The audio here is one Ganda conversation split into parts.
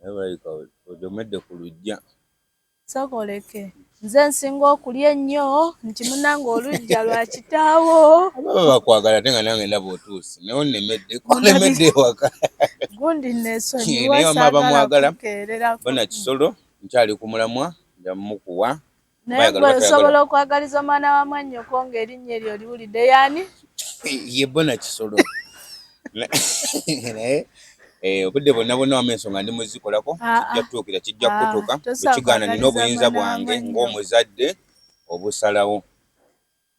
Ebalika odomedde ku lujja. Sokoleke. Nze nsinga okulya ennyo nti munnange olujja lwa kitaawo. Baba bakwagala ate nga nange ndaba otuuse. Naye onnemedde onemedde ewaka. Gundi nneesonyiwa Naye bamwe abamwagala kukeererako. Bona Kisolo nkyali ku mulamwa njamukuwa. Naye gwe osobola okwagaliza omwana wa mwannyoko ng'erinnya eryo liwulidde y'ani? Ye Bona Kisolo. Naye obudde bwonna bwonna wamu ensonga ndi muzikolako kijja kutuukira kijja kutuuka bwekigaana nina obuyinza bwange ng'omuzadde obusalawo.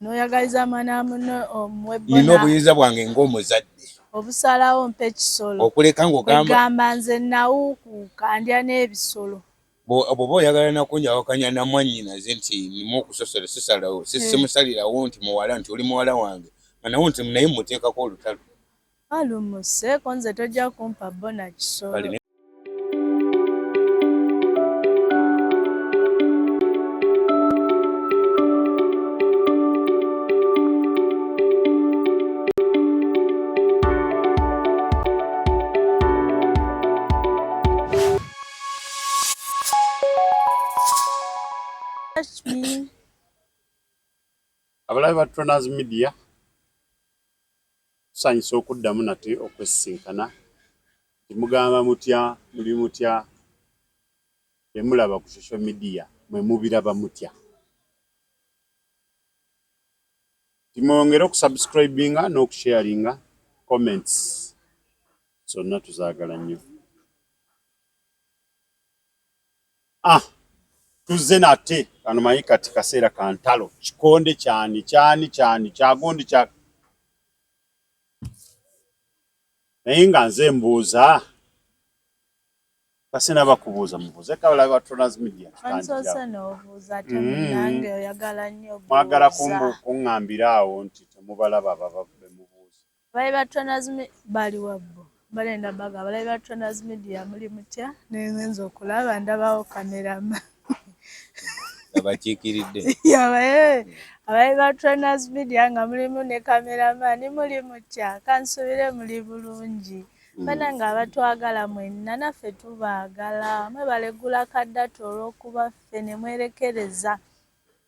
N'oyagaliza mwana munno omuwe Bona. Nina obuyinza bwange ng'omuzadde obusalawo mpe Kisolo okuleka ng'ogamba nze nawukuuka ndya n'ebisolo. Bw'oba oyagala nakunjawakanya na mwannyinaze nti nimu okusosola sisalawo simusalirawo nti muwala nti oli muwala wange manawo nti naye muteekako olutalo. Alumuseeko nze tojja kumpa Bona Kisolo. Abalabi ba Troners Media tusanyusa okuddamu nate okwesisinkana. Timugamba mutya muli mutya temulaba ku social media mwe mubiraba mutya. Timwongere okusubscribinga n'okusharinga comments zonna tuzaagala nnyo. Tuzze nate kano manyi kati kaseera ka ntalo kikonde kyani kyagundi kya naye nga nze mbuuza kasina bakubuuza mubuuze kabalabi ba Troners Media mwagala kuŋŋambira awo nti temubalaba ababbe mubuuza. Abalabi ba Troners Media bali wabbo balenda baga abalabi ba Troners Media muli mutya nenze okulaba ndabawo kamerama. Abakiikiridde. Abalabi ba Troners Media nga mulimu ne kameramani muli mutya kansubire muli bulungi. Bana nga abatwagala mwenna naffe tubaagala mwebalegula kaddata olw'okuba ffe ne mwerekereza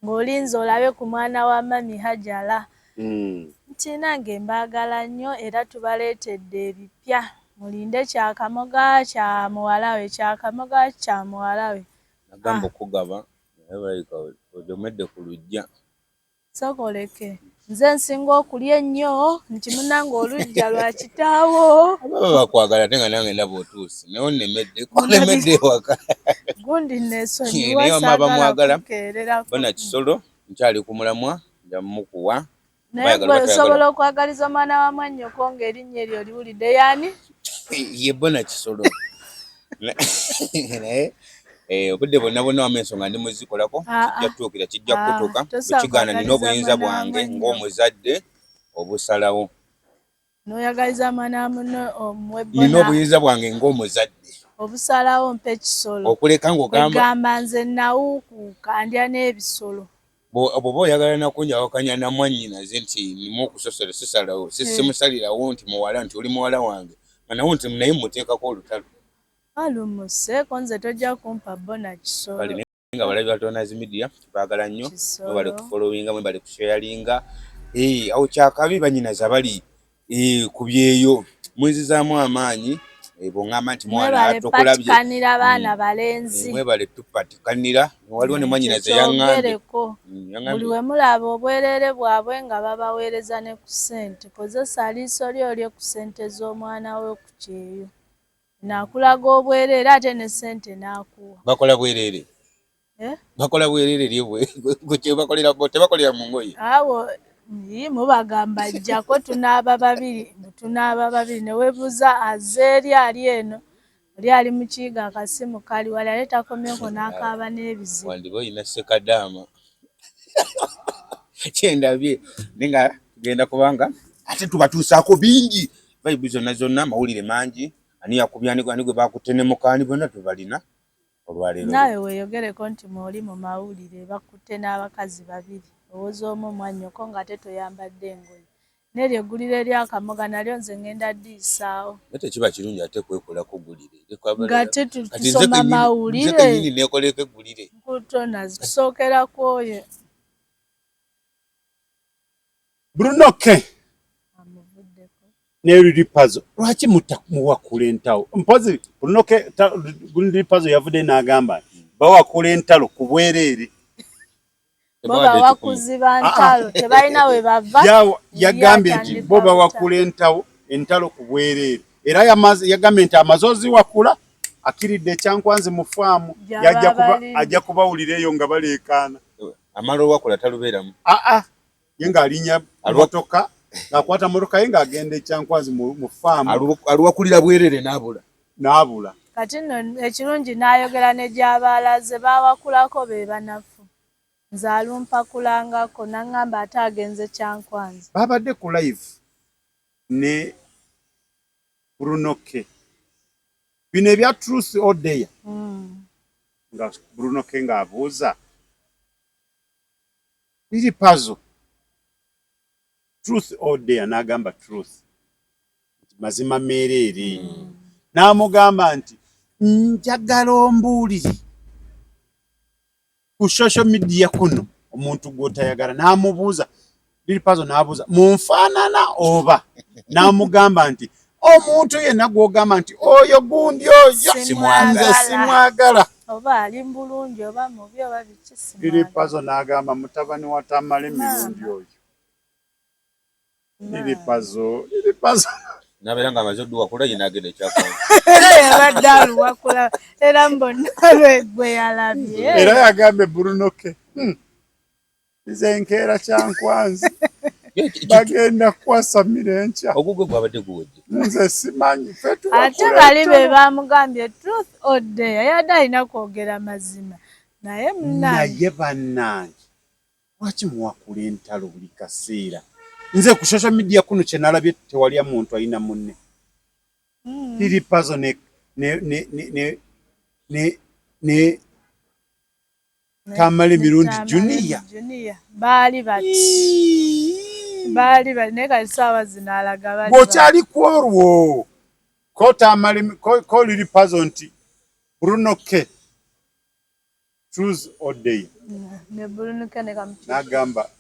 ng'olinze olabe ku mwana wa mami Hajala. Nti nange mbaagala nnyo era tubaleetedde ebipya mulinde kyakamoga kya muwala we kyakamoga kya muwala we. Nagamba okugaba naye balika odomedde ku lujja. Sokoleke. Nze nsinga okulya ennyo nti munnange olujja lwa kitaawo. Baba bakwagala ate nga nange ndaba otuuse. Naye onemedde ewaka. Gundi nneesonyiwa Naye bamwe abamwagala kukeererako. Bona Kisolo nkyali ku mulamwa njamukuwa. Naye gwe osobola okwagaliza omwana wa mwannyoko ng'erinnya eryo liwulidde y'ani? Ye Bona Kisolo. Naye obudde bwonna bwonna wamu ensonga ndi muzikolako kijja kutuukira kijja kutuuka bwekigaana nina obuyinza bwange ng'omuzadde obusalawo. N'oyagaliza mwana munno omuwe Bona. Nina obuyinza bwange ng'omuzadde obusalawo mpe Kisolo okuleka ng'ogamba nze nawukuuka ndya n'ebisolo. Bw'oba oyagala nakunjawakanya na mwannyinaze nti nimu okusosola sisalawo simusalirawo nti muwala nti oli muwala wange manawo nti naye muteekako olutalo. Alumuseeko nze tojja kumpa Bona Kisolo. Nga abalabi ba Troners Media baagala nnyo mwebale kufollowinga mwebale kusharinga. Awo kyakabi bannyinaze abali ku byeyo mwezizaamu amaanyi bw'oŋŋamba nti mwana tokulabye patikanira abaana balenzi mwebale tupatikanira waliwo ne mwannyinaze yaŋŋambye buli we mulaba obwereere bwabwe nga babaweereza ne ku ssente kozesa liiso lyo olye ku ssente z'omwana we ku kyeyo naakulaga obwereere ate ne ssente n'akuwa. Bakola bwereere bakola bwereere bakolera bo tebakolera mu ngoye. Awo mubagamba jjako tunaaba babiri ne weebuuza azeeri ali eno oli ali mu kiyiga akasimu kali wali ale takomyeko n'akaaba n'ebizibu. Wandiba oyina Ssekadaama kyendabye nga tugenda kubanga ate tubatuusaako bingi vibe zonna amawulire mangi ani yakubya ani gwe bakutte ne mukaani bonna tubalina olwaleero. Naawe weeyogereko nti mwoli mu mawulire bakutte n'abakazi babiri owooza omu mwannyoko ng'ate toyambadde engoye neryo eggulire ly'Akamoga nalyo nze ngenda ddiisaawo. Ate kiba kirungi ate kwekolako gulire. Nga tusoma mawulire. Nze kenyini neekoleko eggulire. Nkutona zitusookera ku oyo. Bruno K. ne Lilipazo lwaki mutamuwakula entawo mpozi Bruno K Lilipazo yavudde n'agamba bawakula entalo ku bwereere bo bawakuziba ntalo tebalina we bava yagambye nti bo bawakula entalo ku bwereere era yagambye nti amazozi wakula akiridde ekyankwanzi mu faamu ajja kubawulireeyo nga baleekaana amala owakula talubeeramu ye ng'alinya motoka nakwata motoka ye ng'agenda ekyankwanzi mu faamu aluwakulira bwereere n'abula kati nno ekirungi n'ayogera ne gy'abaalaze baawakulako be banafu nze alumpakulangako n'aŋŋamba ate agenze kyankwanzi babadde ku live ne Bruno K bino ebya Truth or Dare nga Bruno K ng'abuuza Lilipazo Truth or Dare n'agamba truth mazima meereere n'amugamba nti njagala ombuulire ku social media kuno omuntu gw'otayagala n'amubuuza Lilipazo n'abuuza munfaanana oba n'amugamba nti omuntu yenna gw'ogamba nti oyo gundi oyo nze simwagala oba ali bulungi oba mubi oba biki simwagala Lilipazo n'agamba mutabani wa Tamale emirundi oyo Lilipazo nabeera nga amaze odduwakula ye n'agenda ekyakwanzi yabadde aluwakula era mbonna lwegwe yalabye era yagambe Bruno K nze nkeera kyankwanzi bagenda kwasamira enkya ogugwe gwabadde guwedde nze simanyi ate bali be bamugambye Truth or Dare yadde alina kwogera mazima naye bannange lwaki muwakula entalo buli kaseera nze ku social media kuno kye nalabye tewali muntu alina munne Lilipazo ne Tamale emirundi Junior baali bati naye kati saawa zino alaga bali bw'okyali ku olwo ko Lilipazo nti Bruno K Truth or Dare ne Bruno K n'agamba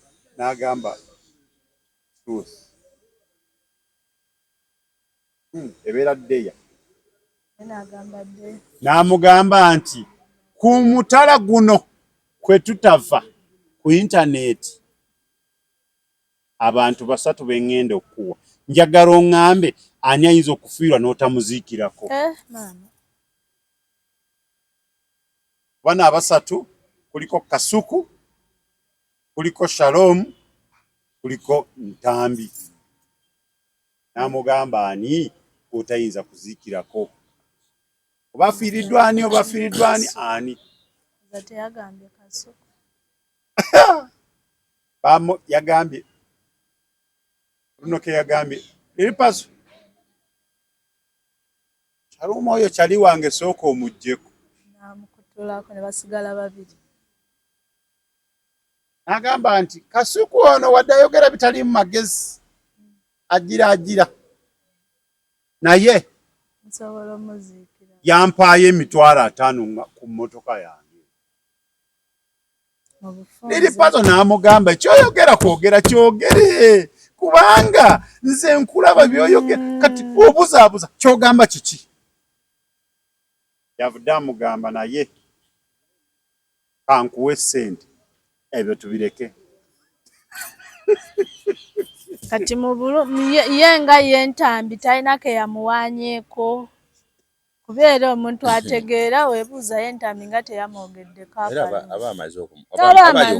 truth ebeera Dare n'amugamba nti ku mutala guno kwe tutava ku intaneti abantu basatu bengenda okuwa njagala oŋŋambe ani ayinza okufiirwa n'otamuziikirako bana abasatu kuliko Kasuku kuliko Shalom kuliko Ntambi n'amugamba ani otayinza kuziikirako obafiiriddwa ani teyagambye Kasuku yagambye Bruno K yagambye Lilipazo Shalom oyo kyali wange sooka omuggyeko n'amukutulako ne basigala babiri n'agamba nti Kasuku ono wadde ayogera bitali mu magezi agira naye nsobola omuziikira yampaayo $50,000 ku mmotoka yange Lilipazo n'amugamba ekyoyogera kwogera kyogere kubanga nze nkulaba byoyogera kati obuzaabuza kyogamba kiki yavudde amugamba naye kankuwe ssente ebyo tubireke kati ye nga y'entambi talina ke yamuwaanyeeko kubeera omuntu ategeera weebuuza y'entambi nga teyamwogeddeko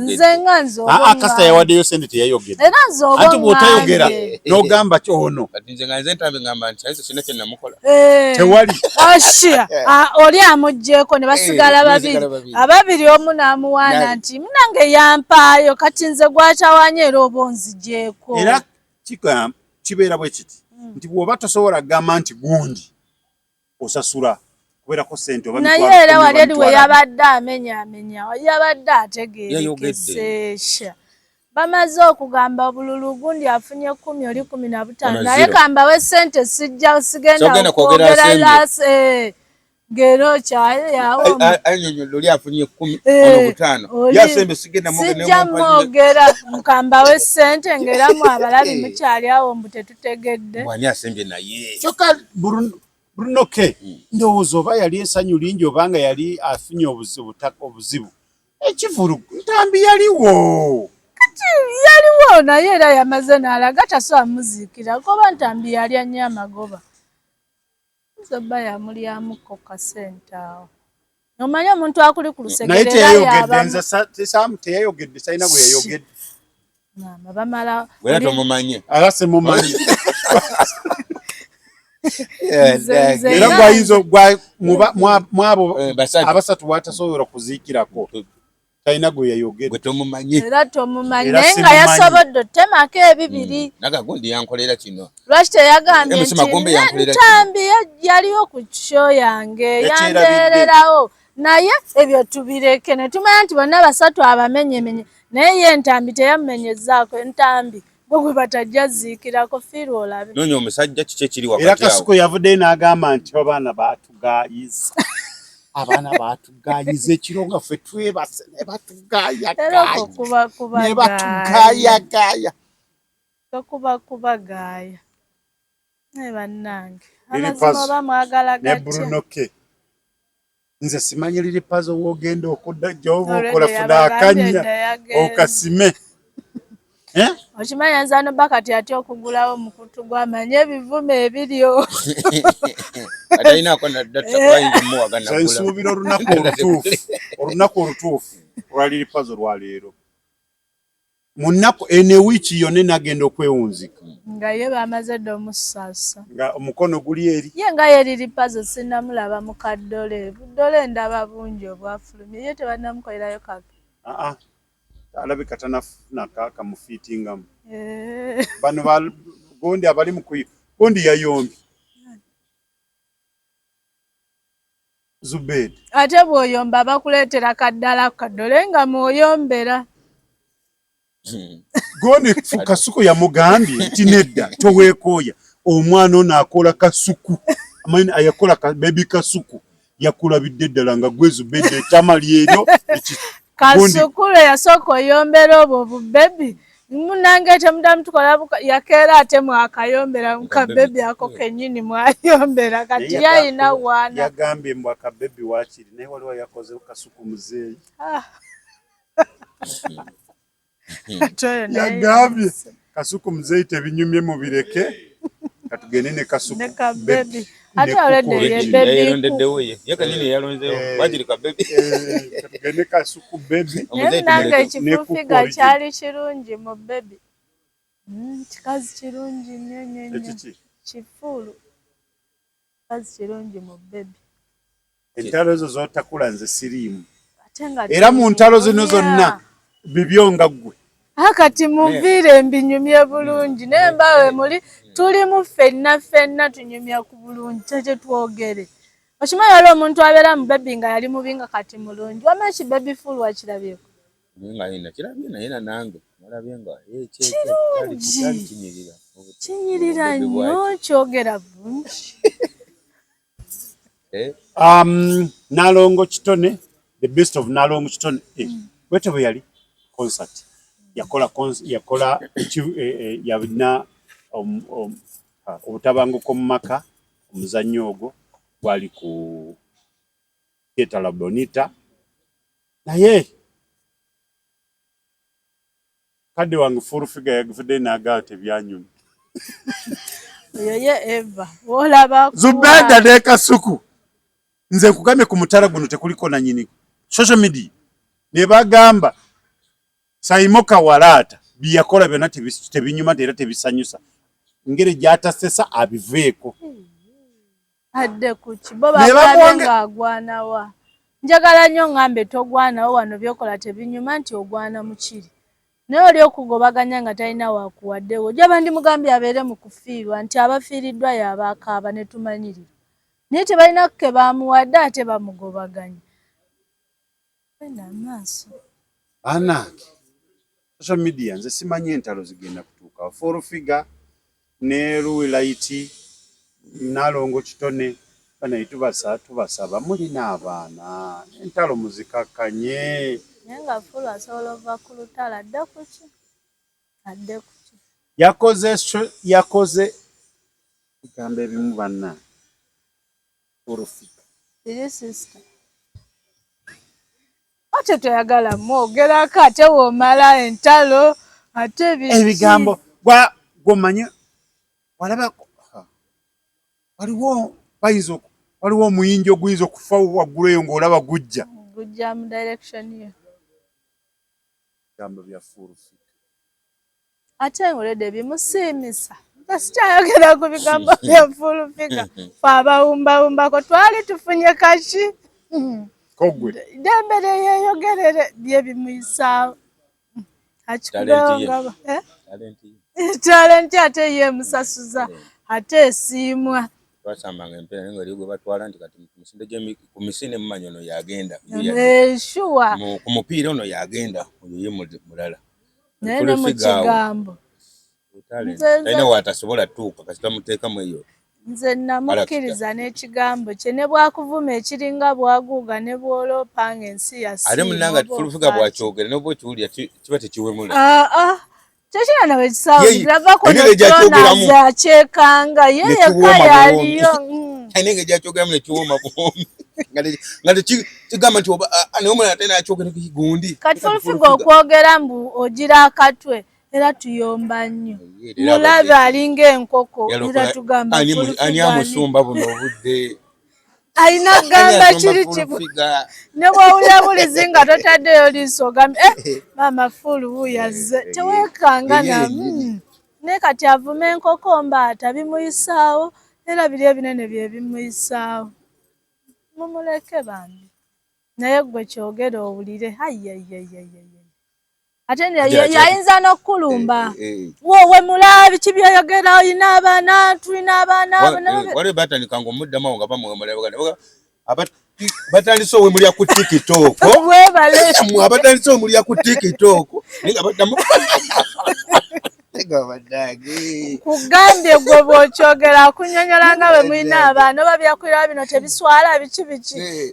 nze nga nze kasita yawaddeyo sente teyayogedde era nze anti bw'otayogera n'ogamba ky'ono kati nze nga nze entambi ngamba nti ayise sina kye namukola tewali asha oli amuggyeko ne basigala babiri ababiri omu n'amuwaana nti munange yampaayo kati nze gwatawaanye era oba onzigyeko era kibeera bwe kiti nti bw'oba tosobola kugamba nti gundi osasula kubeerako ssente naye era wali we yabadde amenya yabadde ategeerekeseesha bamaze okugamba obululu gundi afunye 10 oli 15 naye kamba we sente sijja sigenda okwogerera ngero kyaye yawo anyonyo oli afunye 15 ya sembe sigenda mwogera mukamba we sente ngera mu abalabi mukyali awo mbu tetutegedde mwani asembye naye kyokka Bruno K ndowooza oba yali esanyu lingi obanga yali afunye obuzibu ekivulu ntambi yaliwo yaliwo naye era yamaze n'alaga tasobola muziikira kuba ntambi yalya nnyo amagoba zoba yamulyamuko kasente awo omanyi omuntu akuli ku lusegerera teyayogedde salina bwe yayogedde mama bamala wera tomumanye alase mumanyi era gwayinza mwabo abasatu watasobola kuziikirako talina gwe yayogedde era tomumanyi naye nga yasobodde otemako ebibiri nagagundi yankolera kino lwaki teyagambye ntambi yaliwo ku kisho yange yandeererawo naye ebyo tubireke ne tumanya nti bonna basatu abamenyemenye naye ye entambi teyamumenyezaako entambi gwe batajja ziikirako fiirwa olabe noonya omusajja kiki ekiri wakati era Kasuku yavuddeyo n'agamba nti abaana baatugayiza abaana baatugayiza ekiro nga ffe twebase ne batugayagaya tokubakubagaya naye bannange amazima oba mwagala ne Bruno K nze simanyi liri pazo wogenda okudda gy'oba okola funa akanya okasime okimanyi nzano bakati atya okugulawo mukutu gwamanye ebivume ebiryo nsuubira olunaku olutuufu olwaliri pazo lwaleero mu nnaku ene wiiki yonna nagenda okwewunzika nga ye bamaze dde omusaasa nga omukono guli eri ye nga yeriri pazo sinnamulaba mu kaddole buddole ndaba bungi obwafulumye ye tebanamukolerayo kake alabika tanafuna kamufiitingamu bano gondi abali mukuyi gondi yayombi Zubedi ate bw'oyomba bakuleetera kaddala kaddole nga mwoyombera gondi Kasuku yamugambye nti nedda toweekooya omwana ono akola kasuku amanyi ayakola bebi Kasuku yakulabidde ddala nga gwe Zubedi etama lyeryo Kasuku lwe yasooka oyombera obwo bubebi munange temudamu tukola yakeera ate mwakayombera mukabebi ako kennyini mwayombera kati yalina wana yagambye mbw akabebi waakiri naye waliwo yakoze Kasuku muzeeyi yagambye Kasuku muzeeyi tebinyumye mubireke katugende ne Kasuku bebi ate already yalondeddewo ye yakanyini yalonzeewo wajirika bebi katugende Kasuku bebi nange ekifufiga kyali kirungi mu bebi kikazi kirungi nnyo kifulu kikazi kirungi mu bebi entalo ezo zotakula nze siriimu era mu ntalo zino zonna bibyo nga ggwe kati muviire mbinyumye bulungi naye mbawe muli tulimu ffenna tunyumya ku bulungi tetwogere okimanyi waliwo omuntu abeera mu bebi nga yali mubi nga kati mulungi wama ekibebi fulu wakirabyeko kirabye naye nanange nalabye nga kinyirira nnyo kyogera bulungi Nalongo Kitone the best of Nalongo Kitone wete bwe yali concert yakola yabina obutabanguko mu maka omuzannyo ogwo gwali ku Theatre La Bonita naye kadde wange full figure yagifudde n'agaa tebyanyuma ye Eva olaba Zubeda ne Kasuku nze nkugambye ku mutala guno tekuliko na nyini social media ne bagamba Saimoka Walata byakola byonna tebinyuma era tebisanyusa ngere gyatasesa abiveeko adde kuki bo baga agwanawa njagala nnyo ngambe togwanawo wano byokola tebinyuma nti ogwana mukiri naye oli okugobaganya nga talina wakuwaddewo jaba ndi mugambye abeere mu kufiirwa nti abafiiriddwa yabaakaaba ne tumanyirira naye tebalina ke bamuwadde ate bamugobaganya ena amaaso anange social media nze simanyi entalo zigenda kutuuka full figure ne Luwilight Nalongo Kitone bana tubasaba mulina abaana entalo muzikakkanye Nenga full asobola ova ku lutalo adde kuki yakoze bigambo ebimu banna full figure iri sister ate toyagala mwogerako ate woomala entalo ate ebigambo gwomanye walaba waliwo omuyinja oguyinza okufa waggulu eyo ng'olaba gujja mu direction yo bigambo bya full figure ate ngolede bimusiimisa sikyayogera ku bigambo bya full figure fe abawumbawumbako twali tufunye kaki kogwe dembere yeeyogerere bye bimuyisaawo akikubeho talenti ate yeemusasuza ate esiimwa twasambanga empera naye ngaoli gwe batwala nti kati ku misinde mumanyi ono yagenda shuwa ku mupiira ono yagenda oyo ye mulala naye ne mu kigambo talina waatasobola tuuka kasi tamuteekamu eyo nze namukkiriza n'ekigambo kye ne bwakuvuma ekiringa bwaguuga ne bw'olopanga ensi yasiima ate munnanga fulufiga bwakyogera noba okiwulira kiba tekiwemula kyekina nawe kisaawo konaze akyekanga ye yekka yaliyo ainenge gyakyogeramu nekiwooma kuwomi nga tekigamba nti naye omulala ate nakyogera gundi kati fulufiga okwogera mbu ogira akatwe era tuyomba nnyo mulabe alinga enkoko era tugamba ani amusumba buno obudde alina gamba kiri kibu ne bwawulira bulizi nga totaddeyo liiso ogambe maama fulu wuyazze teweekanga naye kati avuma enkoko mbaata bimuyisaawo era biri ebinene bye bimuyisaawo mumuleke bambi naye gwe kyogera owulire ate yayinza n'okkulumba wowe mulaabi kibyayogera oyina abaana tulina abaana waliwo batandika nga omuddamu awo nga bamuwemulaga batandise owemulya ku tikitoko abatandise owemulya ku tikitoko naye nga baddamu kugambye gwe bw'okyogera kunyonyola nga bwe mulina abaana oba byakulira bino tebiswala biki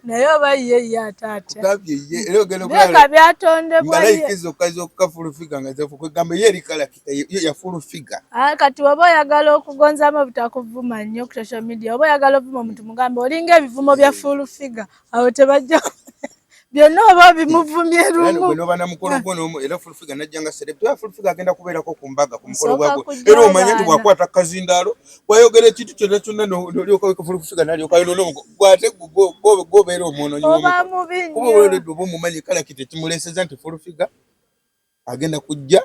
naye oba ye ataate byeka byatondebwa kati oba oyagala okugonzamu obutakuvuma nnyo ku social media oba oyagala ovuma omuntu mugambe olinga ebivumo bya full figure awo tebajja byonna oba bimuvumye lumu noba na mukolo gwo era fulufiga najjanga celebrity fulufiga agenda kubeerako ku mbaga ku mukolo gwagwo era omanye nti bwakwata kazindaalo bwayogera ekintu kyonna kyonna nolyoka fulufiga nalyokayo gwate gobeera omwonoonyi kuba olwedde oba omumanyi kala kiti kimuleseza nti fulufiga agenda kujja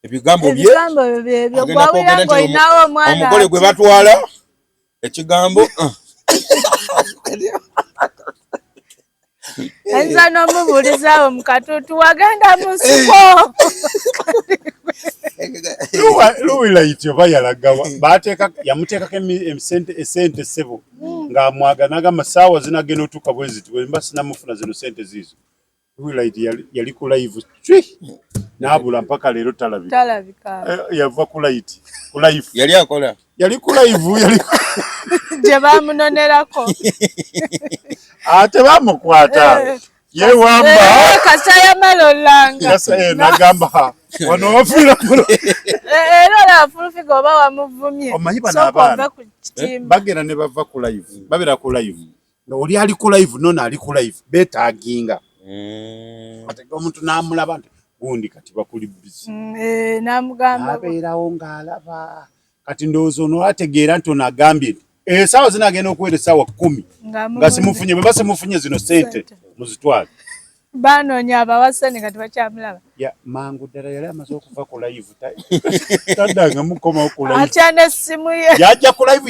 ebigambo bye agenda kwogera nti omugole gwe batwala ekigambo ayinza n'omubuulizaawo mu katuutu wagenda mu nsiko Luwilight oba yalagawa yamuteekako esente ssebo ng'amwaga n'agamba saawa zinagenda otuuka bwe ziti bwe mba sinamufuna zino sente ziizo Luwilight yali ku live n'abula mpaka leero talabika yava ku live yali akola yali ku live gye baamunonerako ate bamukwata yewamba kasayamala olanga nagamba wano wafiira era olaba fulufiga oba wamuvumye omanyi bano abaana bagenda ne bava ku live babeera ku live nga oli ali ku live nono ali ku live beetaaginga ate omuntu n'amulaba nti gundi kati bakuli bizi n'amugamba abeerawo ng'alaba kati ndowooza ono ategeera nti ono agambye nti esaawa zinagenda okuwera essaawa 10 nga simufunye bwe basimufunye zino sente muzitwale baanoonya abawasani nga tebakyamulaba mangu ddala yali amaze okuva ku live taddanga mukomawo ku live atya n'essimu ye yajja ku live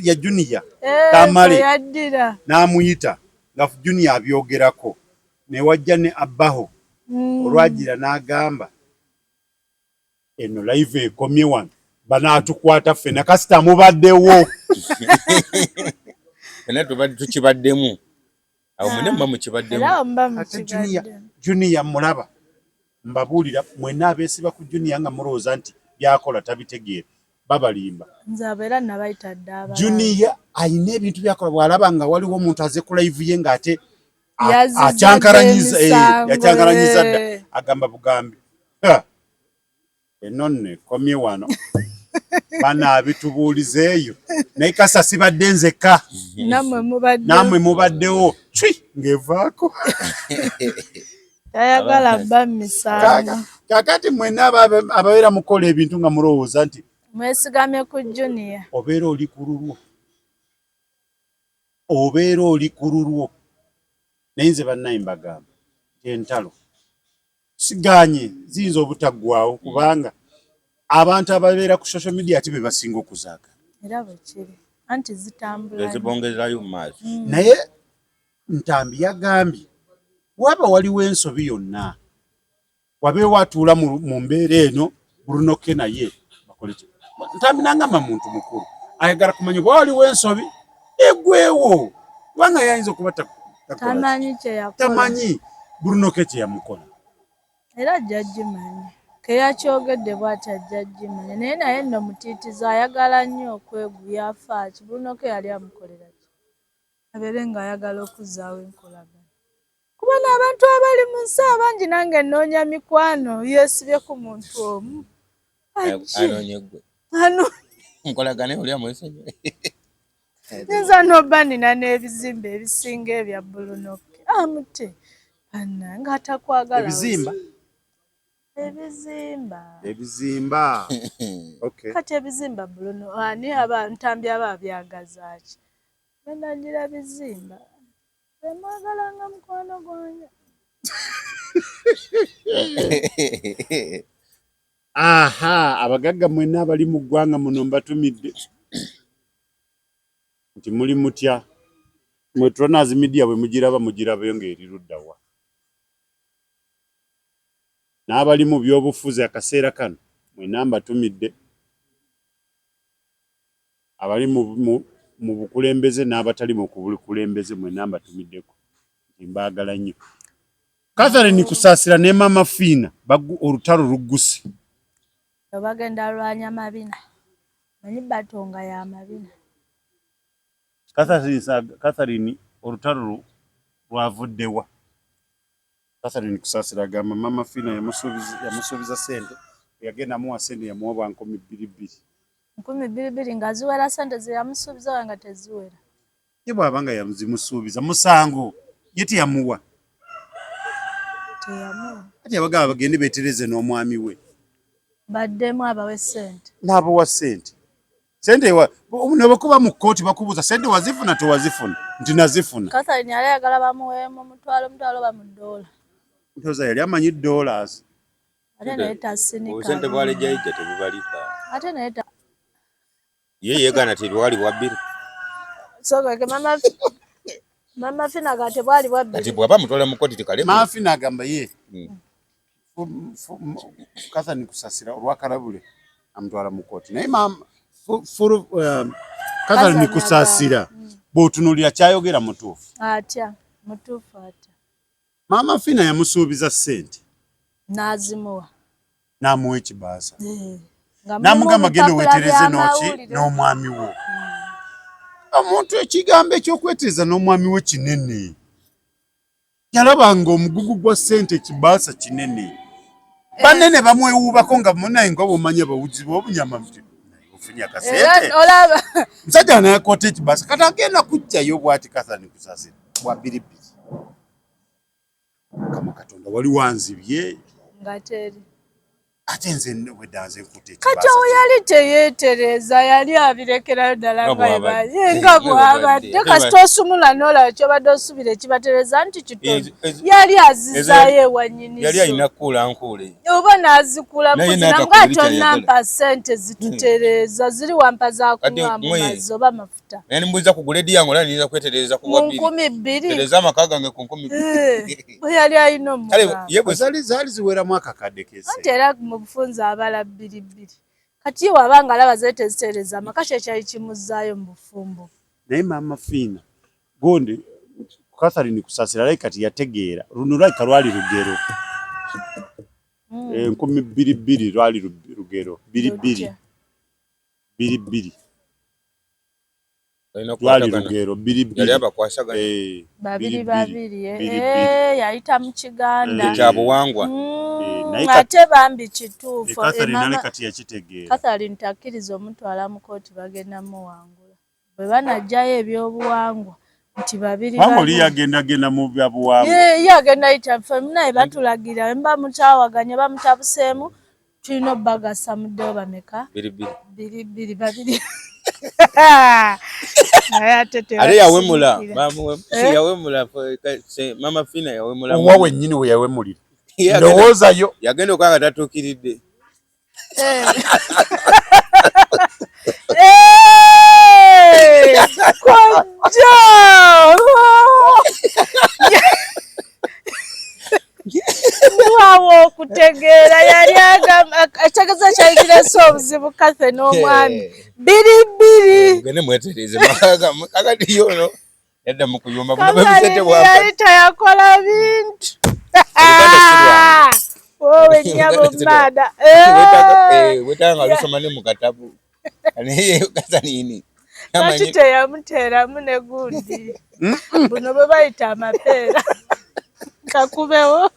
ya junior tamale yaddira n'amuyita nga junior abyogerako newajja ne abbaho olwagira n'agamba eno live ekomye wano banaatukwata ffena kasita mubaddewo fena tubadde tukibaddemu awo mwene muba mukibaddemu junior mulaba mbabuulira mwenna abeesiba ku Junior nga mulowooza nti byakola tabitegeera babalimba. Nze abeera nabayita dda Junior ayina ebintu byakola bw'alaba nga waliwo omuntu aze ku live ye ng'ate acyankaranyiza dda agamba bugambi eno nno ekomye wano banaabitubuulizeeyo naye kasa sibadde nzekka nammwe mubaddewo cwi ng'evaako tayagala bba misango. Kakati mwenna ababeera mukola ebintu nga mulowooza nti mwesigamye ku Junior obeera oli ku lulwo naye nze bannaye mbagamba entalo siganye ziyinza obutaggwawo kubanga abantu ababeera ku social media ati be basinga okuzaagala era bwe kiri anti zitambula ezibongerayo mu maaso. naye Ntambi yagambye waba waliwo ensobi yonna wabeewo atuula mu mbeera eno bulunoke naye bakoleki. Ntambi nangamba muntu mukulu ayagala kumanya bwa waliwo ensobi egwewo kubanga yayinza okuba tamanyi bulunoke kye yamukola era ajja gimanyi keyakyogedde bw'ati ajja gimanyi naye nno mutiitiza ayagala nnyo okweguya afaaki bulunoke yali amukolera ki abeere ng'ayagala okuzzaawo enkolagana kuba n'abantu abali mu nsi abangi nange nnoonya mikwano yeesibye ku muntu omu nkolagane oli amwesonyi nyinza n'obba nina n'ebizimba ebisinga ebya bulunoke amute banna ng'atakwagala ebizimba okay. Kati ebizimba buluno ani Ntambi aba byagaza ki benagira bizimba bemwagalanga mukwano gwange abagagga mwenna abali mu ggwanga muno mbatumidde nti muli mutya mwe Tronas Media bwe mugirabayo ng'eri luddawa n'abali mu byobufuzi akaseera kano mwenna mbatumidde abali mu bukulembeze n'abatali mu bukulembeze mwenna mbatumiddeko mbaagala nnyo. Catherine Kusaasira ne Mama Fiina olutalo lugguse bagenda lwanya mabina manyi batonga ya mabina Catherine olutalo lwavuddewa. Catherine Kusaasira agamba Mama Fiina yamusuubiza sente yagenda muwa sente yamuwa bwa 2,200 nga ziwera sente ze yamusuubiza nga teziwera ye bw'abanga yamuzimusuubiza musango ye teyamuwa ati abagaba bagende beetereze n'omwami we baddemu abawe sente n'abawa sente ne bakuba mu kkooti bakubuuza sente wazifuna tewazifuna nti nazifuna. Catherine yali ayagala bamuweemu omutwalo bamuddoola ntoza yali amanyi dollars ate naye tasinika sente bwalejjayijja tebubalika ate naye ye yeegana tebwali bwa bbiri sogeke Mama Fiina gate bwali bwa bbiri kati bw'aba mutwala mu kkooti tekale Mama Fiina agamba ye Catherine Kusaasira olwakalabule amutwala mu kkooti naye Catherine Kusaasira bw'otunuulira kyayogera mutuufu atya Mama Fiina yamusuubiza sente n'azimuwa n'amuwa ekibaasa n'amugamba genda weetereze n'omwami wo. Omuntu ekigambo ekyokwetereza n'omwami we kinene yalabanga omugugu gwa sente ekibaasa kinene banene bamwewuubako nga munaye nga bw'omanya bawuzi b'obunyama ofunye akasente musajja nayakoota ekibaasa kati agenda kuggyayo bw'ati Catherine Kusaasira bwa 2,200 Mukama Katonda wali wanzibye ngateri ate nze wedanze nkute kati owo yali teyeetereza yali abirekerayo ddala nga bw'abadde kasita osumula n'olaba kyobadde osubira ekibatereza nti kitono yali azizaayo ewa nnyinizo yali alina kuulankuule oba n'azikula muzina nga tonampa sente zitutereeza ziri wampa za kunywa mu mazzi oba mafuta naye nimbuuza kugula ediyango olaba niyinza kwetereeza ku 2,000 tereza amaka gange ku 2,000 bwe yali alina omugaso zaali ziweramu akakadde kese anti era mu bufunza abala 2,200 kati ye wabanga alaba zeetezitereza amaka kyekyali kimuzzaayo mu bufumbo. Naye Mama Fiina gondi Catherine Kusaasira like kati yategeera luno lwali lugero 1200 lwali lugero 22 lwali lugero 22 babiri yayita mu Kiganda kya buwangwa ate bambi kituufu kati yakitegeera Catherine takkiriza omutwala mu kooti bagenda muwangula bwe banajjayo ebyobuwangwa nti babiri oli yagenda mu byabuwangwa yagenda yita ffe naye batulagira mba mutawaganya bamutabuseemu tulina obbagasa muddeyo bameka babiri ate yawemula mama Fina yawemula owa wennyini we yawemulira ndowoozayo yagenda okanga tatuukiridde kojja wawo okutegeera yali ekitegeeza kyayigiresa obuzibu Kathe n'omwami bbiri gende mwetereze kakati yono yadda mu kuyumba yali tayakola bintu wowe nnyabo mmaada wetanga lusoma ne mu katabu naye kasanini lwaki teyamuteeramu ne gundi buno bwe bayita amapeera kakubewo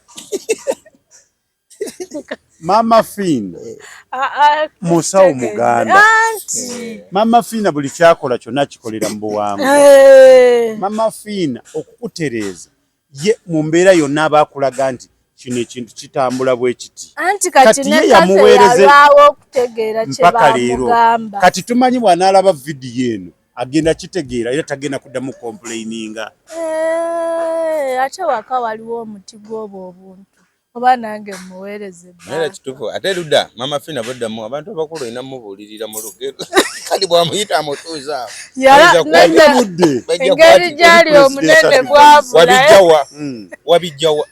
Mama Fina musawo muganda Mama Fina buli kyakola kyonna kikolera mu buwangwa Mama Fina okukutereeza ye mu mbeera yonna abaakulaga nti kino ekintu kitambula bwe kiti anti kati ne yamuweereze okutegeera kye baamugamba kati tumanyi bw'anaalaba vidiyo eno agenda kitegeera era tagenda kuddamu complaininga ate waka waliwo omuti gw'obwo obuntu oba nange muweereze era kituufu ate ludda Mama Fina boddamu abantu abakulu olina mubuulirira mu lugero kali bwamuyita amutuuza engeri gyali omunene bwavula wabijjawa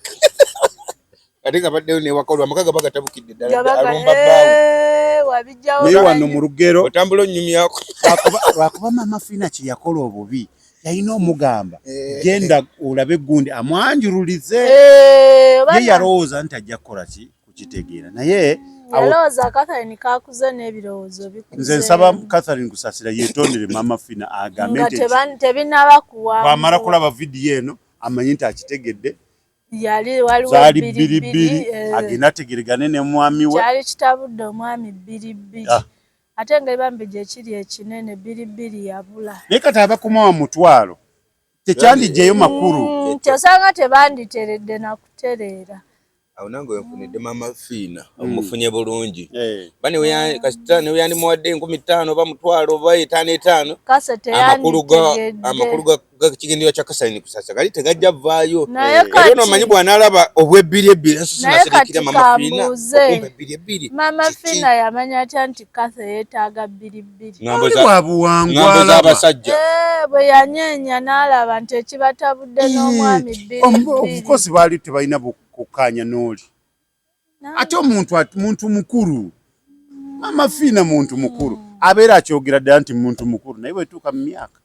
ate nga baddeyo newakolwa amakaga bagatabukidde ddala alumba bbaawe naye wano mu lugero otambula onnyumyako lwakuba Mama Fina kye yakola obubi yalina omugamba genda olabe gundi amwanjululize ye yalowooza nti ajja kukola ki kukitegeera naye yalowooza Catherine kakuze n'ebirowoozo bikuze nze nsaba Catherine kusasira yeetondere Mama Fina agambe nti tebinaba kuwangula bw'amala kulaba vidiyo eno amanyi nti akitegedde yali waliwo zaali bbiri agenda ategeregane ne mwami we kyali kitabudde omwami bbiri ate engeri bambi gye kiri ekinene bbiri yabula naye kati abakomawa mutwalo tekyandiggyeyo makulu kyosanga tebanditeredde nakutereera awo nange wenfunidde Mama Fina omufunye bulungi kasita neweyandimuwadde 15,000 oba mutwalo oba 5,500 kase amakulu ga kigendererwa kya Catherine kusasa gali tegajja vaayo era nomanyi bw'anaalaba obw'ebbiri ensusunasirikira Mama Fina okumba ebbiri Mama Fina yamanya atya nti Cathe yeetaaga bbiri ngambo z'abasajja bwe yanyeenya n'alaba nti ekibatabudde n'omwami bbiri obukozi baali tebalina kukkaanya n'oli ate muntu mukulu Mama Fina muntu mukulu abeera akyogera ddala nti muntu mukulu naye bwetuuka mu myaka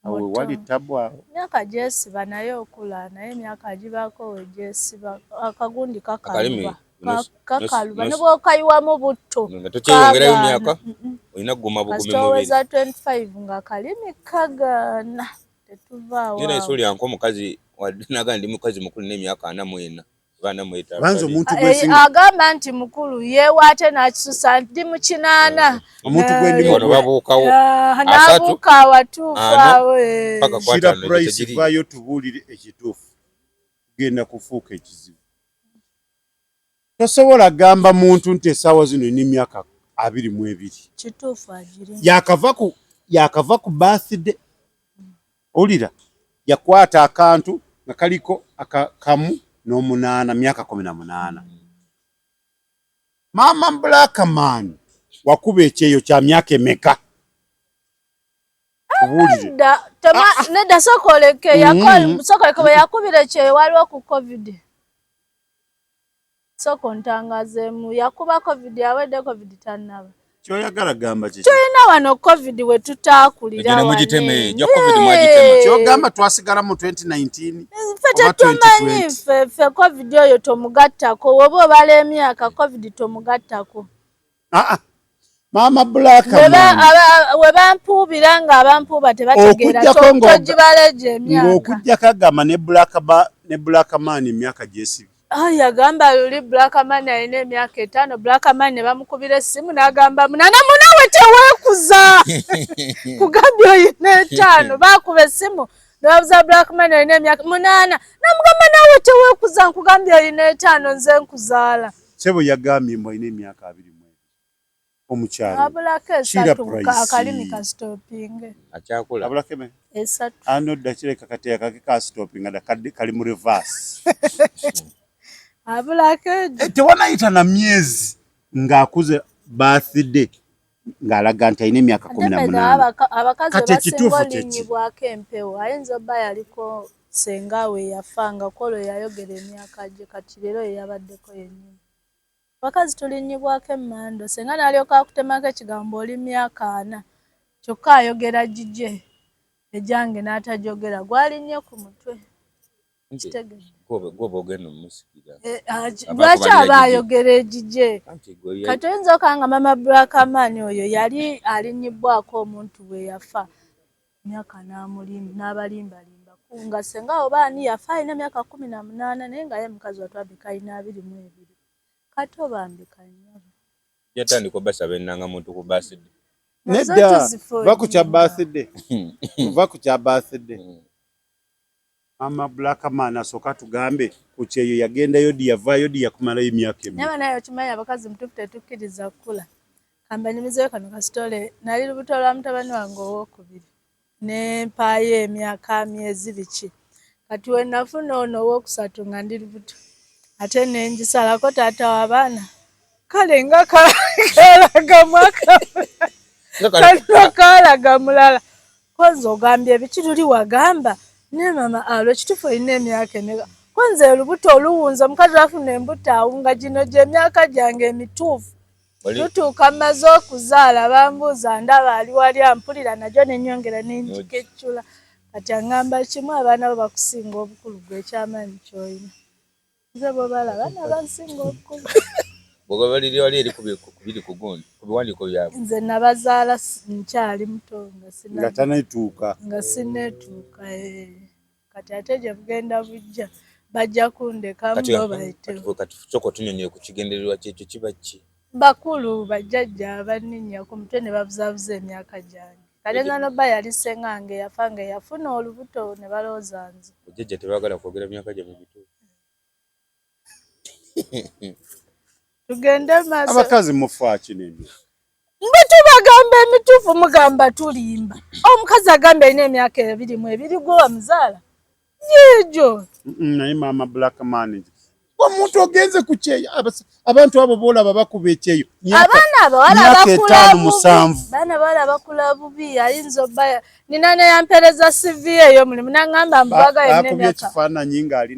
awe wali tabu awo myaka gyesiba naye okula naye emyaka agibaako we gyesiba akagundi kakaluba ne bw'okayiwamu butto tokyeyongerayo myaka olina kuguma bugume mubiri kasitoweza 25 nga kalimi kagaana tetuvaawo naye si olyanka omukazi naga ndi mukazi mukulu n'emyaka 44 banza omuntu agamba nti mukulu yeewaate n'akisusa ndi mu 8 omuntu gwendimu babuukawo n'abuuka awatuufu shira price vayo tubuulire ekituufu genda kufuuka ekizibu tosobola gamba muntu nti essaawa zino n'emyaka 22 kituufu agiri yakava ku birthday olira yakwata akantu nga kaliko kamu n'omunaana myaka 18 Mama Blackman wakuba ekyeyo kya myaka emeka nedda sokoleke bwe yakubira ekyeyo waliwo ku covid soko ntangazeemu yakuba covid awedde covid tannaba kyoyagala gamba kiki tulina wano covid we tutaakulira wane kyogamba twasigala mu 2019 ffe tetumanyi ffe covid oyo tomugattako woba obala emyaka covid tomugattako Mama Black we bampuubira ng'abampuuba tebategeera togibaleja emyaka ng'okujjako agamba ne Black Man emyaka gyesibi yagamba luli Black Man alina emyaka 5 Black Man ne bamukubira essimu n'agamba 8 munawe teweekuza kugambye oyina 5 baakuba essimu nebabuza Black Man alina emyaka 8 namugamba nawe teweekuza nkugambye oyina 5 nze nkuzaala Sebo yagambye mbu alina emyaka 20 omukyalo abulako 3 akalimi ka stopping akyakula abulako 3 anodda kireka kateya kake ka stopping ada kali mu reverse abulako tewanayita na myezi ng'akuze birthday ng'alaga nti alina emyaka 18 abakazi basinga olinyibwako empewo ayinza obba yaliko sengawe yafanga kolo yayogera emyaka gye kati leero yeyabaddeko yennyini abakazi tulinyibwako emmando senga n'alyoka akutemako ekigambo oli myaka 4 kyokka ayogera gije ejange n'atajogera gwalinnye ku mutwe gwoba ogenda omusikira lwaki aba ayogera egije kati oyinza okanga mama Black Man oyo yali alinyibwako omuntu bwe yafa myaka n'abalimbalimba nga senga oba ani yafa alina emyaka 18 naye nga ye mukazi watwabika alina 22 kati obambika nnyo yatandika obasaba ennanga muntu ku birthday nedda va ku kya birthday Mama Black Man asooka tugambe ku kyeyo yagendayo yavaayo yakumalayo emyaka emu naye naye okimanyi abakazi mutuufu tetukkiriza kukula kamba nyumizeyo kano kasitole nali lubuto lwa mutabani wange owokubiri ne mpaayo emyaka myezi biki kati we nafuna ono owokusatu nga ndi lubuto ate nenjisalako taata w'abaana kale nga kalaga mwaka kalaga mulala kwanza ogambye biki luli wagamba ne mama alo kitufu olina emyaka emeka kwanza olubuto oluwunza omukazi afuna embuto awunga gino gy'emyaka gyange emituufu tutuuka mmaze okuzaala bambuuza ndaba ali wali ampulira najyo nenyongera nenjikeccula kati aŋŋamba kimu abaana bo bakusinga obukulu gwe ekyamaanyi ky'olina nze bw'obala abaana bansinga obukulu bw'ogabaliri wali eri kubiri ku gundi ku biwandiiko byabwe nze nabazaala nkyali muto nga tanetuuka nga sinetuuka kati ate gye bugenda bujja bajja kundeka mubo bayitewo kati soko tunyonye ku kigendererwa kyekyo kiba ki bakulu bajjajja abaninnya ku mutwe ne babuzaabuza emyaka gyange kale nanoba yali sengange yafa nga yafuna olubuto ne balowooza nze bajjajja tebaagala kwogera myaka gyabwe mituufu tugende maaso abakazi mufa kinene mbe tubagamba emituufu mugamba tulimba omukazi agamba alina emyaka 22 gwe wamuzaala yejo naye Mama Black Man omuntu ogenze ku kyeyo abantu abo boolaba bakuba ekyeyo abaana abawala bakula bubi ayinza obba nina neyampereza CV eyo mulimu naŋŋamba mbubaga akubye ekifaananyi ng'ali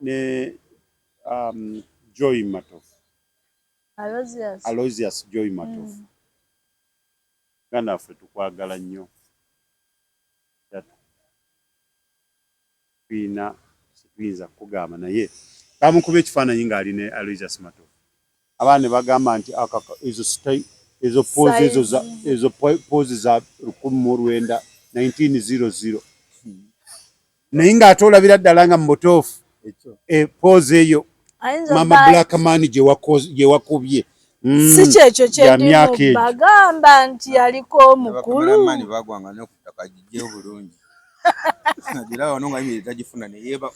ne Joy Matofu Aloysius Joy Matofu nga naffe tukwagala nnyo tuyinza kukugamba naye bamukuba ekifaananyi ng'ali ne Aloysius Matofu abaana ne bagamba nti ezo poozi za 1900 naye ng'ate olabira ddala nga mubutoofu poozi eyo Mama Black Man gye wakubye si kyekyo kyendibagamba nti yaliko omukulu bagwanga nokutaka gijjeyo bulungi nagira wano nga yimiri tagifuna neyeba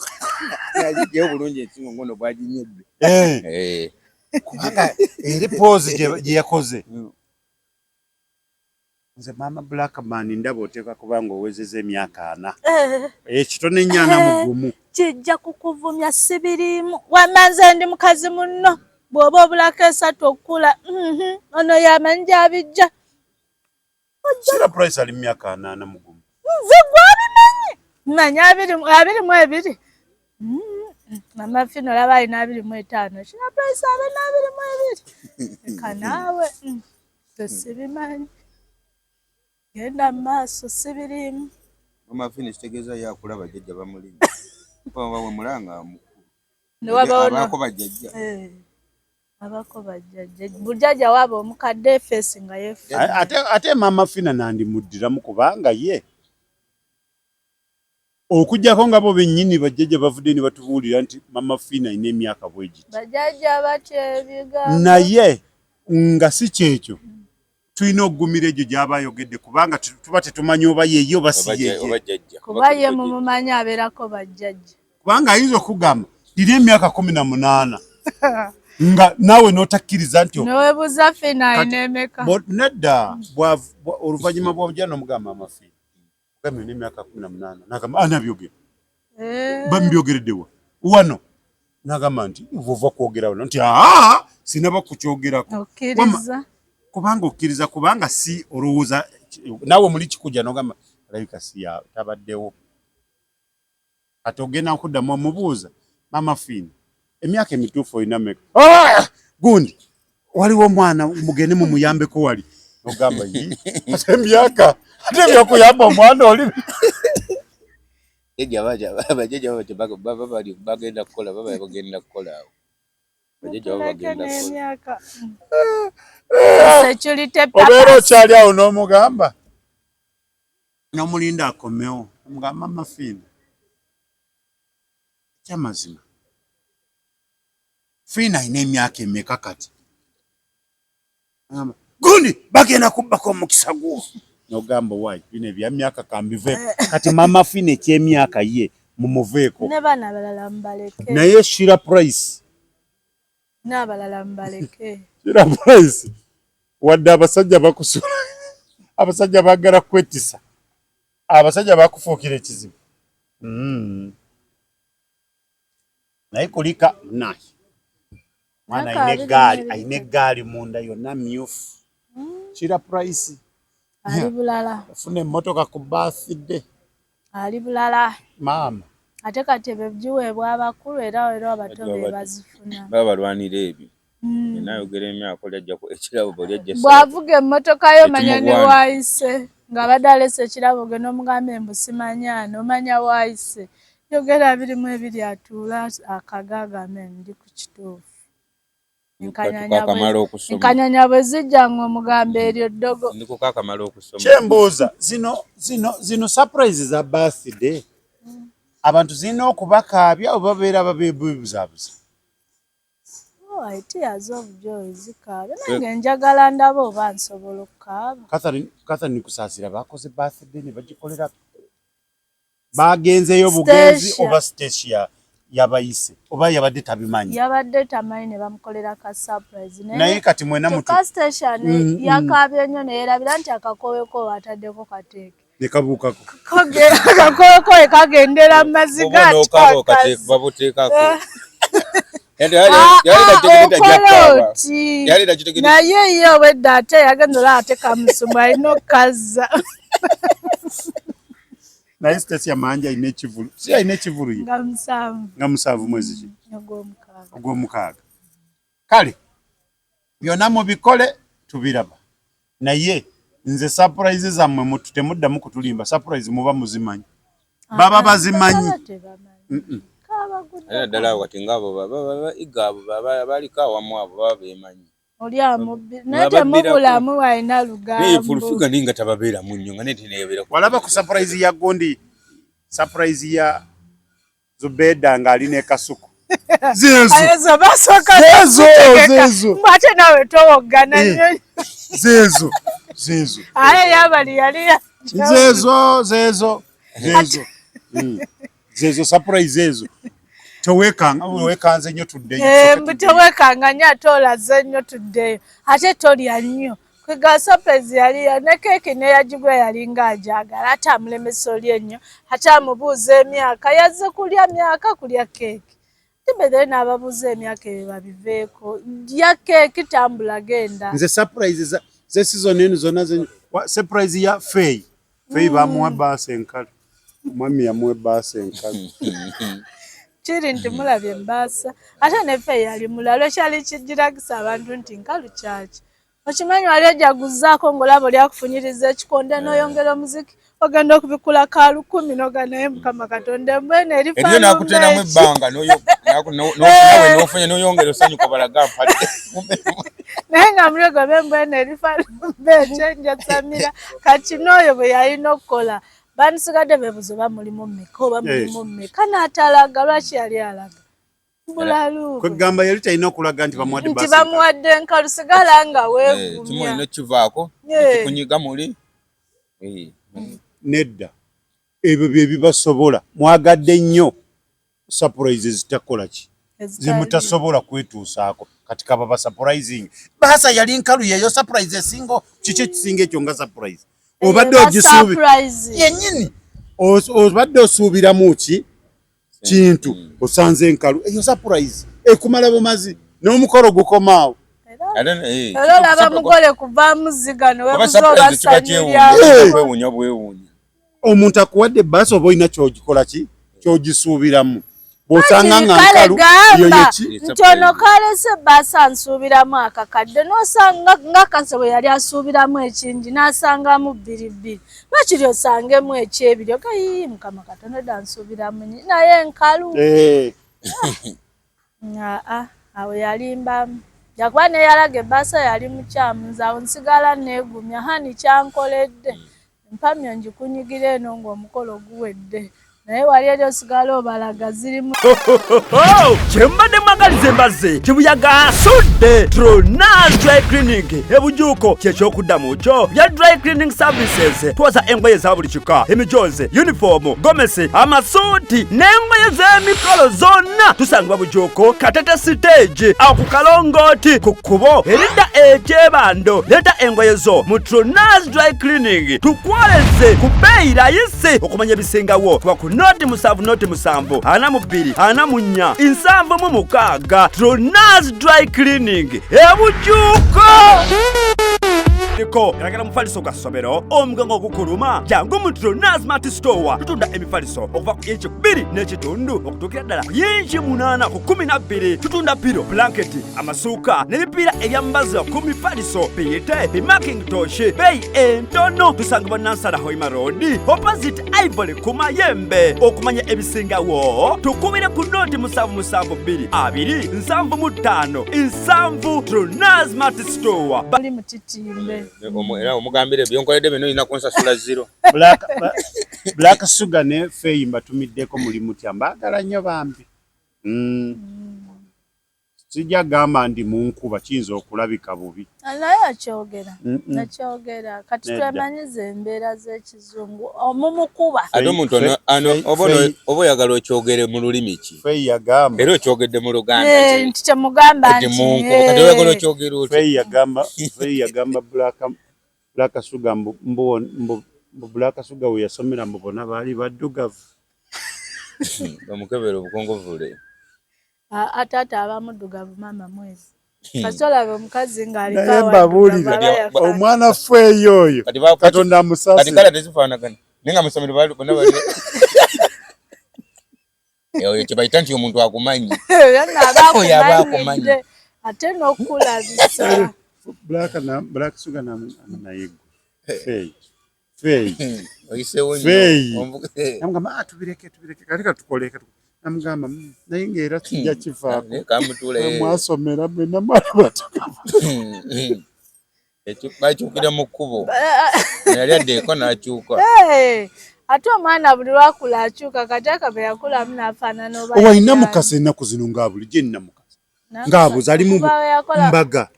yagijjeyo bulungi ensingo ngono bwaginyedde kubanga eri poozi gye yakoze nze Mama Black Man ndaba oteeka kubanga owezeza emyaka 4 ekitone 40 mugumu kijja kukuvumya sibirimu wamanze ndi mukazi munno bw'oba obulako 3 okukula ono yamanyi gy'abijja Sira Price ali myaka 8 mugumu nze gwabimanyi manya 22 Amafina olaba alina 25 kina price abe na 22 kanaawe tosibimanyi genda maaso sibirimu amafina kitegeeza yakulaba jjajja bamulimi bwe mulanga abako bajjajja abako bajjajja bujjajja waba omukadde efeesi nga yefu ate mama fina nandimuddiramu kubanga ye okujjako nga bo bennyini bajjajja bavudde ne batubuulira nti mama fina ina emyaka bwegiti bajjajja batya ebigambo naye nga si kyekyo tulina okugumira egyo gy'aba ayogedde kubanga tuba tetumanyi oba yeeyo oba si yeeye kuba ye mumumanyi abeerako bajjajja kubanga ayinza okugamba liri emyaka 18 nga naawe n'otakkiriza nti nowebuuza fina ayina emeka nedda oluvannyuma bw'obujja n'omugamba amafiina gambye n'emyaka 18 n'agamba anabyogera bambyogereddewa wano n'agamba nti ova kwogera wano nti sinaba kukyogerako okkiriza kubanga okkiriza kubanga si olowooza naawe muli kikujja n'ogamba alabika si tabaddewo ate ogenda nkuddamu omubuuza mama fiina emyaka emituufu olina meka gundi waliwo omwana mugende mumuyambeko wali ogamba ate emyaka ate byokuyamba omwana oli bagenda kukola baba bagenda kukola awo obeera okyali awo n'omugamba n'omulinda akomewo omugamba mama fiina kyamazima fiina alina emyaka emeka kati gundi bagenda kubbako omukisa gwo nogamba wayi bino ebya myaka kambiveeko kati mama fiina ekyemyaka ye mumuveeko ne baana balala mubaleke naye Shira Price n'abalala mubaleke Shira Price wadde abasajja bakusula abasajja baagala kwetisa abasajja bakufuukira ekizibu naye kulika naye mwana ayina eggaali munda yonna myufu Shira Price ali bulala afuna emmotoka ku birthday ali bulala maama ate kati bebiweebwa abakulu era abato be bazifuna baba balwanira ebyo nayogera emyaka olyajja ekirabo bolyajja bw'avuga emmotoka yo manya ne waayise nga badde alese ekirabo ge n'omugamba embu simanya n'omanya waayise yogera birimu ebiri atuula akagagame ndi ku kituufu enkanyanya bwe zijja nga omugamba eryo ddogo kyembuuza zino surprise za birthday abantu zirina okubakaabya oba babeera babeebuzaabuza ate yaza obujoyi zikaaba nange njagala ndaba oba nsobola okukaaba Catherine kusaasira bakoze birthday ne bagikolera bagenzeyo bugenzi oba Stacia yabayise oba yabadde tabimanyi yabadde tamanyi ne bamukolera ka surprise naye kati mwena mutu Stacia yakaabye nnyo neerabira nti akakooweko ataddeko kateeke ne kabuukako akakooweko ekagendera mu mazzi naye ye obwedda ate yagenza olaba ate kamusumu alina okukazza naye Stacia manja alina ekivulu si alina ekivulu ye nga 7 mwezi ki ogw'omukaaga kale byonna mubikole tubiraba naye nze surprise zammwe temuddamu kutulimba surprise muba muzimanyi baba bazimanyi ddala awo kati ngaabo igaabo baliko awamu abo baba beemanyi oli amubbi naye temubulamu walina lugambo fulufiga naye nga tababeeramu nnyo nga neteneyabeera walaba ku surprise ya gondi surprise ya Zubeda ng'ali n'ekasuku zezo ate nawe towoggana nnyo zezo aye yabali yali zezo surprise ezo teweekanze nnyo tuddeyo teweekanga nnyo ate olaze nnyo tuddeyo ate tolya nnyo kwega surprise yaliyo ne keeki neyagigwa yalinga ajagala ate amulemesa oli ennyo ate amubuuza emyaka yazze kulya myaka kulya keeki tibere n'ababuuza emyaka ebyo babiveeko lya keeki tambula genda nze surprise ze season eno zonna surprise ya Faye bamuwa baasa enkala mwami yamuwa baasa enkala kiri nti mulabye embaasa ate neffe yali mulalo kyali kijiragisa abantu nti nkalu kyaki okimanyi wali ojaguzaako ng'olaba oli akufunyiriza ekikonde n'oyongera omuziki ogenda okubikula ka 10 noga naye Mukama Katonda mbwene eriyo nakuteramu ebbanga nawe nofunye noyongera osanyuka balaga mpale naye nga mulego bembwene erifanumbe ekyenjasamira kati n'oyo bwe yalina okukola banisigadde bebuzo bamulimu mmeka oba mulimu mmeka n'atalaga lwaki yali alaga mbulalu kwegamba yali talina okulaga nti bamuwadde enkalu sigala nga weegumya kimuli nekivaako kikunyiga muli nedda ebyo bye bibasobola mwagadde nnyo surprise zitakola ki zimutasobola kwetuusaako kati kaba ba surprising baasa yali nkalu yeyo surprise esingo kiki ekisinga ekyo nga surprise obadde ogisuubira yennyini obadde osuubiramu ki kintu osanze enkalu eyo surprise ekumala bumazi n'omukolo gukomaawo era olaba mugole kuvaamu zigano wewuunya bwewuunya omuntu akuwadde ebbaasa oba olina kyogikola ki kyogisuubiramu bw'osanga nga nkalu nti ono kalese ebbaasa nsuubiramu akakadde n'osanga ng'akase bwe yali asuubiramu ekingi n'asangamu 2 lwakiri osangemu ekyebiri ogayi Mukama Katonda dda nsuubiramu naye enkalu awo yalimbamu yakuba neyalaga ebbaasa yali mukyamu nze awo nsigala neegumya hani kyankoledde mpamyo njikunyigire eno ng'omukolo guwedde naye wali eri osigala obalaga zirimu kyembadde mwagaliza embazze kibuyaga asudde Tronas Dry Cleaning ebujuuko kyekyokuddamu kyo bya dry cleaning services twoza engoye za buli kika emijoze uniform gomesi amasuuti n'engoye z'emikolo zonna tusangibwa bujuuko Katete stage awo ku Kalongooti ku kkubo eridda ekyebando leeta engoye zo mu Tronas Dry Cleaning tukwoleze ku bbeeyi layisi okumanya ebisingawo noti 7 ana 2 ana 4 7 Tronas Dry Cleaning ebujuuko Iko eragera mufaliso gwa ssomero omugango ogukuluma jangu mu Tronas Mart Store tutunda emifaliso okuva ku inchi 2 n'ekitundu okutuukira ddala ku inchi 8 ku 12 tutunda piro blanketi amasuuka n'ebipiira ebyambaza ku mifaliso biyite bimakintosh beeyi entono tusangibwa Nansana Hoima Road opposite Ivory ku Mayembe okumanya ebisingawo tukubire ku noti 772 275 Tronas Mart Store bali mutitimbe era omugambire byonkoledde bino ina konsasula 0 Black Sugar ne Faye mbatumiddeko mulimu tya mbagala nnyo bambi sijja gamba ndi munkuba kiyinza okulabika bubi naye akyogera kati twemanyiza embeera z'ekizungu omumukuba ate omuntu oba oyagala okyogere mu lulimi ki Faye yagamba era okyogedde mu Luganda nti kyemugamba nti kati oyagala okyogere oti Faye yagamba Black Sugar mbu Black Sugar we yasomera mu bona baali baddugavu bamukebera obukongovule atata abamuddugavu mama mwezi kasolabe omukazi ng'alikawa omwana Faye oyo Katonda amusasire kati kala tezifaanagana nenga musomero bali bonna bali oyo kyebayita nti omuntu akumanyi abakumanyi ate n'okulabisa Black Sugar nayigo Faye oyisewo namugamba tubireke kati katukoleke namugamba naye ng'era kijja kivaako mwasomera bwena bakyukira mu kkubo yali addeeko n'akyuka ate omwana buli lwakula akyuka kati akabe yakulamu n'afaanana oba owalina mukasa ennaku zino ng'abulijjo enna mukasa ng'abuza ali mu mbaga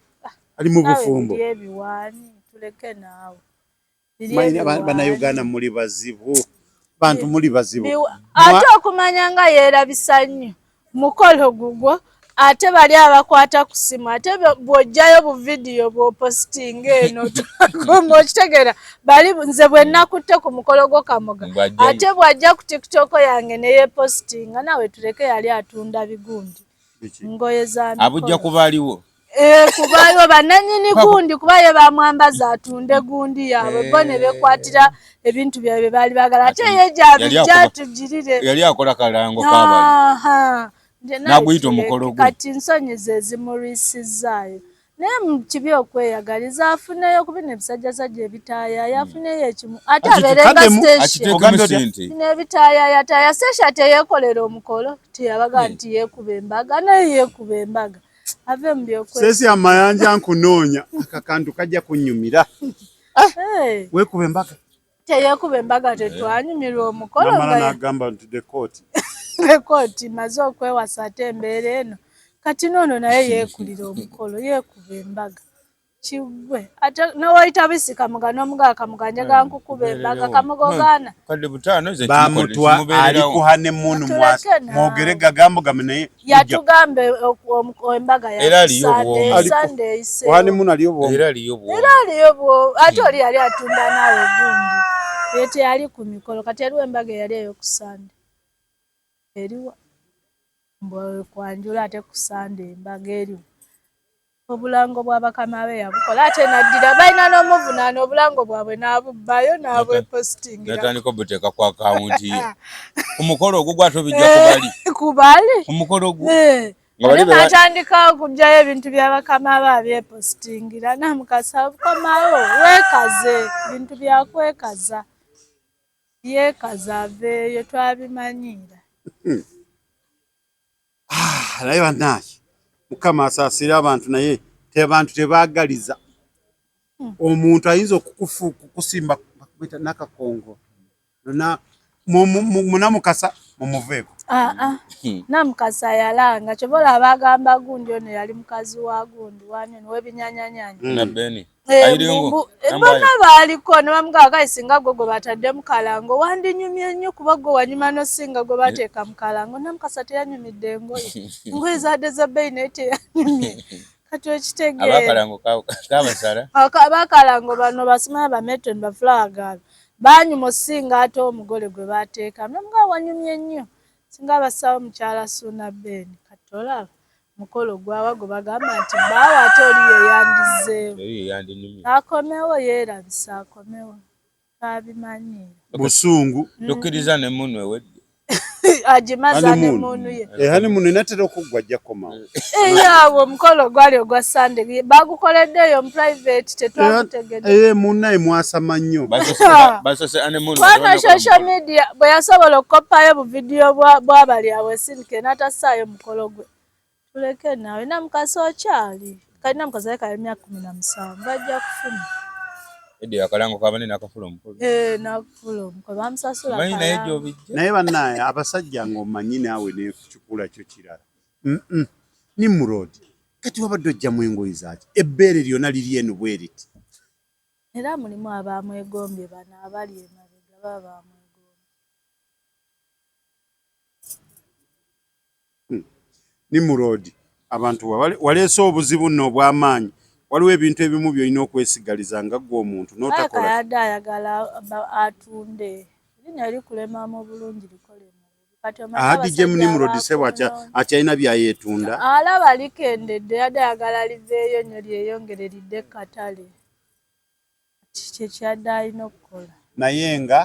ali mu bufumbo ebiwaani tuleke naawe bannayuganda muli bazibu bantu muli bazibu ate okumanya nga yeerabisa nnyo mukolo gugwo ate bali abakwata ku simu ate bw'ojjayo bu vidiyo bw'opositinga eno ng'okitegeera bali nze bwe nakutte ku mukolo gwo Kamoga ate bw'ajja ku TikTok yange ne yeepositinga nawe tuleke yali atunda bigundi ngoye za abujja kuba aliwo kubayo bananyini gundi kubayo bamwambaza atunde gundi yaabwe bo ne bekwatira ebintu byabwe bali bagala ate ye gyatugirire yali akola kalango kabali naguyita omukolo gwe kati nsonyiza ezimulwisizaayo naye mu kibi okweyagaliza afuneyo kubi nebisajjasajja ebitaayaya afuneyo ekimu ate abeerenga station n'ebitaayaya taaya station teyeekolera omukolo teyabaga nti yeekuba embaga naye yeekuba embaga ave mu byokwe sesi amayanja nkunoonya akakantu kajja kunnyumira weekuba embaga teyeekuba embaga tetwanyumirwa omukolo namala n'agamba nti the court lekooti maze okwewasa ate embeera eno kati noono naye yeekulira omukolo yeekuba embaga kigwe ate newayita bisi kamuga n'omugaa kamuga njagala nkukuba embaga kamugogaana bamutwa ali kuhane munu mwogere gagambo game naye yatugamba embaga yakuhane munu aliyo era aliyo ate oli yali atunda naawe gundi ye teyali ku mikolo kati eriwo embaga eyali eyokusande eriwa mbwe kwanjula ate kusande embaga eriwo obulango bw'abakama be yabukola ate naddira balina n'omuvunaana obulango bwabwe n'abubbayo n'abwepositingira natandika obuteeka ku akawunti ye omukolo ogwo gwatobijja kubali omukolo gwo natandika okugjayo ebintu by'abakama be abyepositingira namukasa bukomawo weekaze bintu byakwekaza yeekaza aveeyo twabimanyiira naye bannaaye mukama asaasira abantu naye abantu tebaagaliza omuntu ayinza okukusimba bakubita n'akakongo munamukasa mumuveeko namukasa yalanga kyobola abagamba gundi ono yali mukazi wa gundi wani w'ebinyanyanyanya bonna baaliko ne bamugaa kale singa gwe gwe batadde mu kalango wandinyumye nnyo kuba gwe wanyuma nosinga gwe bateeka mu kalango namukasa teyanyumidde engoye zadde za bbeeyi naye teyanyumye kati okitegeera abakalango bano basimaya bametoni bafulawagaalo banyuma osinga ate omugole gwe bateeka namugaa wanyumye nnyo singa abasawo mukyala Suuna Beni kati olaba mukolo gwawa gwe bagamba nti baawe ate oli yeyandizeewo akomewo yeerabisa akomewo abimanyiira busungu tukkiriza ne munu ewedde agimaza ne munu ye hani munu enatera okuggwa ajja kukomawo eyaawo omukolo gwali ogwa sande bagukoleddeyo mu private tetwagutegedde munnaye mwasama nnyo kwana social media bwe yasobola okukopayo buvidiyo bwabali abwesindike n'atassaayo mukolo gwe tuleke naawe namukasa okyali kali namukasa ye kali myaka 17 bajja kufuna akalango kabane nakafula omukolo nakufula omukolo bamusasula naye bannaaye abasajja ng'omanyi naawe nekukikula kyo kirala Nimrod kati wabadde ojjamu engoye zaaki ebbeere lyonna liri eno bwe riti era mulimu abamwegombye bano abali emabega baba bamwegombye Nimrod abantu waleese obuzibu nno obw'amaanyi waliwo ebintu ebimu byolina okwesigaliza nga gwe omuntu notakola yadde ayagala atunde linnya likulemamu bulungi likole DJ Nimrod sebo akyalina byayeetunda alaba likendedde yadde ayagala liveeyo nnyo lyeyongere lidde katale kye kyadde alina okukola naye nga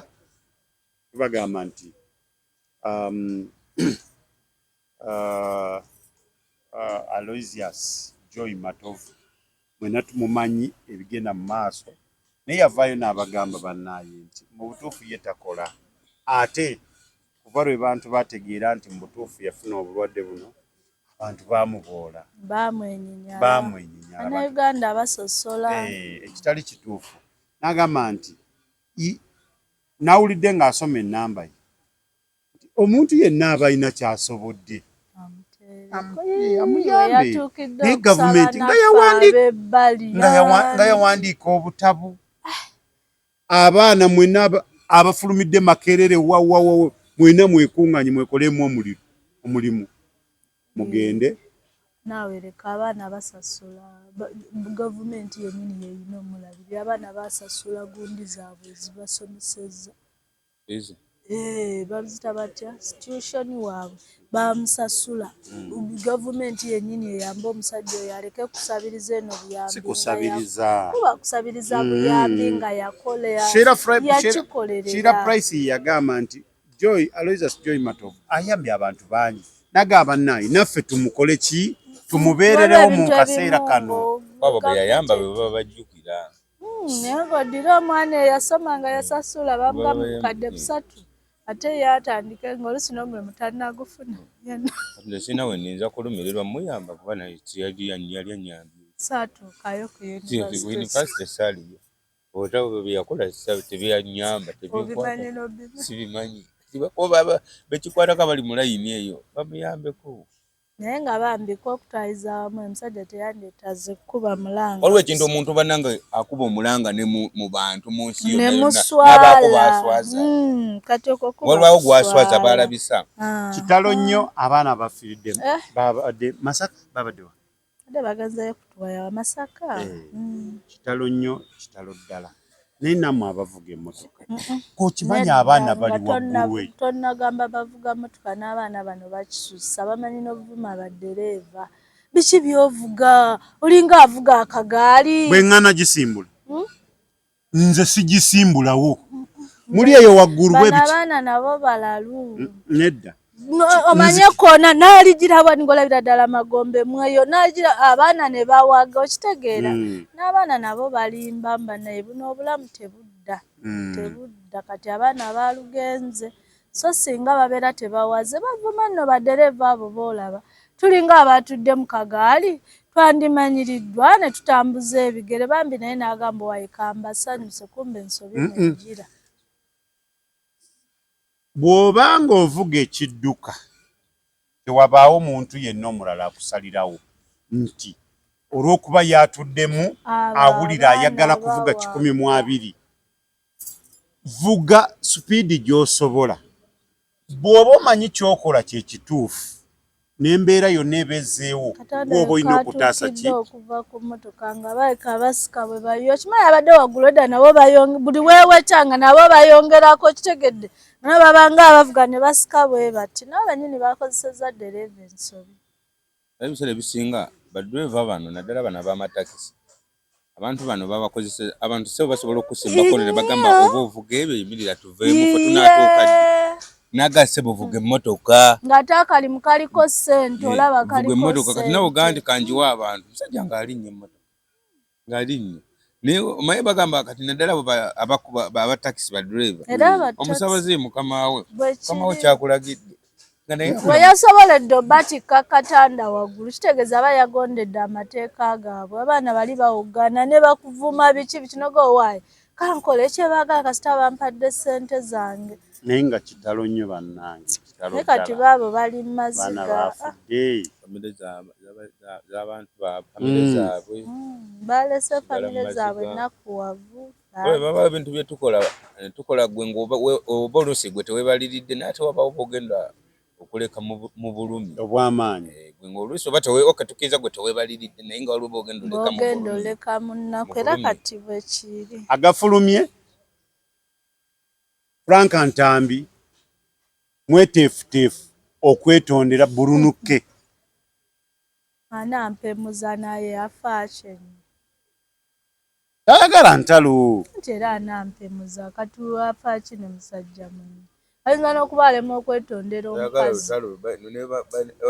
bagamba nti Aloysius Joy Matovu mwena tumumanyi ebigenda mu maaso naye yavaayo n'abagamba bannaaye nti mu butuufu ye takola ate kuva lwe bantu bategeera nti mu butuufu yafuna obulwadde buno abantu baamuboola bamwenyinya Uganda basosola ekitali kituufu n'agamba nti nawulidde ng'asoma ennamba ye omuntu yenna aba alina kyasobodde amuyambe naye gavumenti nga yawandiika obutabu abaana mwena abafulumidde Makerere wawawa mwena mwekuŋŋanye mwekolemu omulimu mugende naawe leka abaana basasula gavumenti yennyini yeyina omulabiri abaana basasula gundi zaabwe ezibasomesezza Bazita batya institution waabwe bamusasula. Gavumenti yennyini eyamba omusajja oyo aleke kusabiriza eno buyambi. Sikusabiriza. Kuba kusabiriza buyambi nga yakolera. Shira Price yagamba nti Aloysius Joy Matovu ayambye abantu bangi. Nagamba naye naffe tumukole ki? Tumubeererewo mu kaseera kano. Babo be yayamba be baba bajjukira. Naye ng'oddira omwana eyasoma nga yasasula bamuga mu kadde 3 ate yatandika ng'oluusi n'omulimu tannagufuna. Nze sina we nninza kulumirirwa muyamba kuba naye yali anyambye. Saatuukayo ku yunivasite saaliyo. Otabo bye yakola tebyanyamba sibimanyi. Oba bekikwatako abali mu layini eyo bamuyambeko. Naye nga bambika okutwaliza wamu omusajja teyandeetaze kuba mulanga. Waliwo ekintu omuntu bannanga akuba omulanga ne mu bantu mu nsi yonna n'abaako kati okwo kuba waliwo gwaswaza balabisa. Kitalo nnyo abaana bafiiriddemu. Babadde Masaka babadde wa? Badde bagenzeeyo kutuwaya wa Masaka. Kitalo nnyo kitalo ddala. Naye nammwe abavuga emmotoka. Kokimanya abaana bali waggulu eyo. Tonnagamba bavuga mmotoka n'abaana bano bakisusa bamanyi n'obuvuma baddereeva. Biki by'ovuga? Olinga avuga akagaali. Bwe ŋŋana gisimbula. Nze sigisimbulawo. Muli eyo waggulu bwe biki. Abaana nabo balalu. Nedda. Omanye koona n'aligirabwa ng'olabira ddala Magombe mweyo n'aligira abaana ne bawaga okitegeera. N'abaana nabo balimba naye buno obulamu tebudda. Tebudda kati abaana baalugenze. So singa babeera tebawaze bavuma nno baddereeva abo boolaba. Tulinga abatudde mu kagaali twandimanyiriddwa ne tutambuza ebigere bambi naye n'agamba wayikamba sanyuse kumbe ensobi negira. Bw'obanga ovuga ekidduka tewabaawo muntu yenna omulala akusalirawo nti olw'okuba yatuddemu awulira ayagala kuvuga 120. Vuga supiidi gy'osobola. Bw'oba omanyi ky'okola kye kituufu n'embeera yonna ebezzeewo bw'oba olina okutaasa ki? Okuva ku mmotoka nga baleka abasika bwe bayo kimanyi abadde waggulu edda nabo buli weewetanga nabo bayongerako kitegedde nabo babanga abavuga ne basika bwe bati nabo bannyini bakozesezza ddereeva ensobi. Ebiseera ebisinga baddereeva bano naddala bano ab'amatakisi abantu bano babakozesa abantu sebo basobola okusimbako ne bagamba oba ovuga ebyo yimirira tuveemu fe tunaatuuka nagase buvuga emmotoka ng'ate akalimu kaliko ssente olaba kaliko emmotoka kati nawe ogandi kanjiwa abantu musajja ng'alinnye emmotoka ng'alinnye naye omanyi bagamba kati naddala abatakisi baddereeva omusabaze mukama we kyakulagidde bwe yasoboledde obatikka katanda waggulu kitegeeza aba yagondedde amateeka gaabwe abaana bali bawugana ne bakuvuma biki bikinogo waayi kankole kyebaagala kasita bampadde ssente zange naye nga kitalo nnyo bannange naye kati baabo bali mu maziga z'abantu famire zaabwe balese famire zaabwe ennakuwavu baba ebintu bye tukola gwe ng'oba oluusi gwe tewebaliridde naate wabaawo bwogenda okuleka mu bulumi obw'amaanyi gwe ng'oluusi oba okatukiza gwe tewebaliridde naye nga waliwo bwogenda oleka mu nnaku era kati bwe kiri agafulumye Frank Ntambi mweteefuteefu okwetondera Burunuke. Anampemuza naye afa kyenyi. Tayagala ntalo. Nti era anampemuza kati afa kine musajja munne. Ayinza n'okuba alema okwetondera omukazi.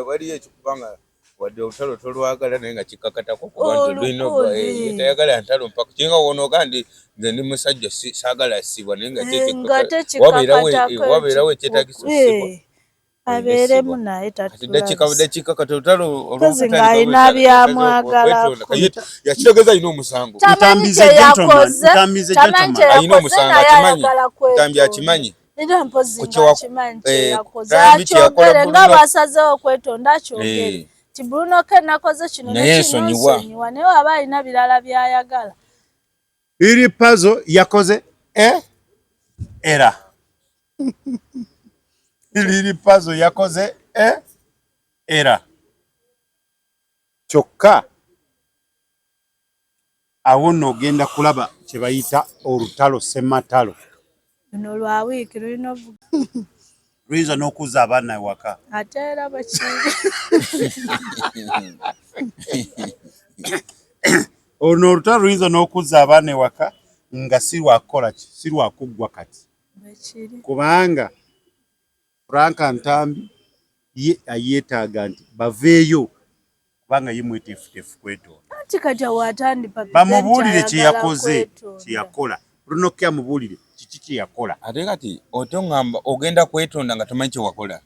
Waliyo ekikubanga wadde olutalo tolwagala naye nga kikkakatako kuba nti lulina tayagala ntalo mpaka kinga wonoga ndi nze ndi musajja saagala ssibwa naye nga wabeerawo ekyetaagisa ossibwa abeeremu naye tatulabisa kati olutalo olwokukozi ng'alina byamwagalako yakitegeeza alina omusango tamanyi kyeyakoze Ntambi akimanyi era mpozi ng'akimanyi kyeyakoze akyogere nga bw'asazeewo okwetonda akyogere ti Burunuke nakoze kino nekino naye waba alina birala by'ayagala. Iri pazo yakoze era iri pazo yakoze era kyokka awo nno ogenda kulaba kye bayita olutalo ssematalo. Luno lwa wiiki lulina luyinza n'okuzza abaana ewaka. Ate era bwe kiri. Ono olutalo luyinza n'okuzza abaana ewaka nga si lwakukola ki, si lwakuggwa kati. Bwe kiri. Kubanga Franka Ntambi ye ayeetaaga nti baveeyo kubanga ye mweteefuteefu kwetonda. Anti kati awatandika bamubuulire kye yakoze, kye yakola. Lunoke amubuulire kiki kye yakola. Ate kati otongamba ogenda kwetonda nga tomanyi kye wakola.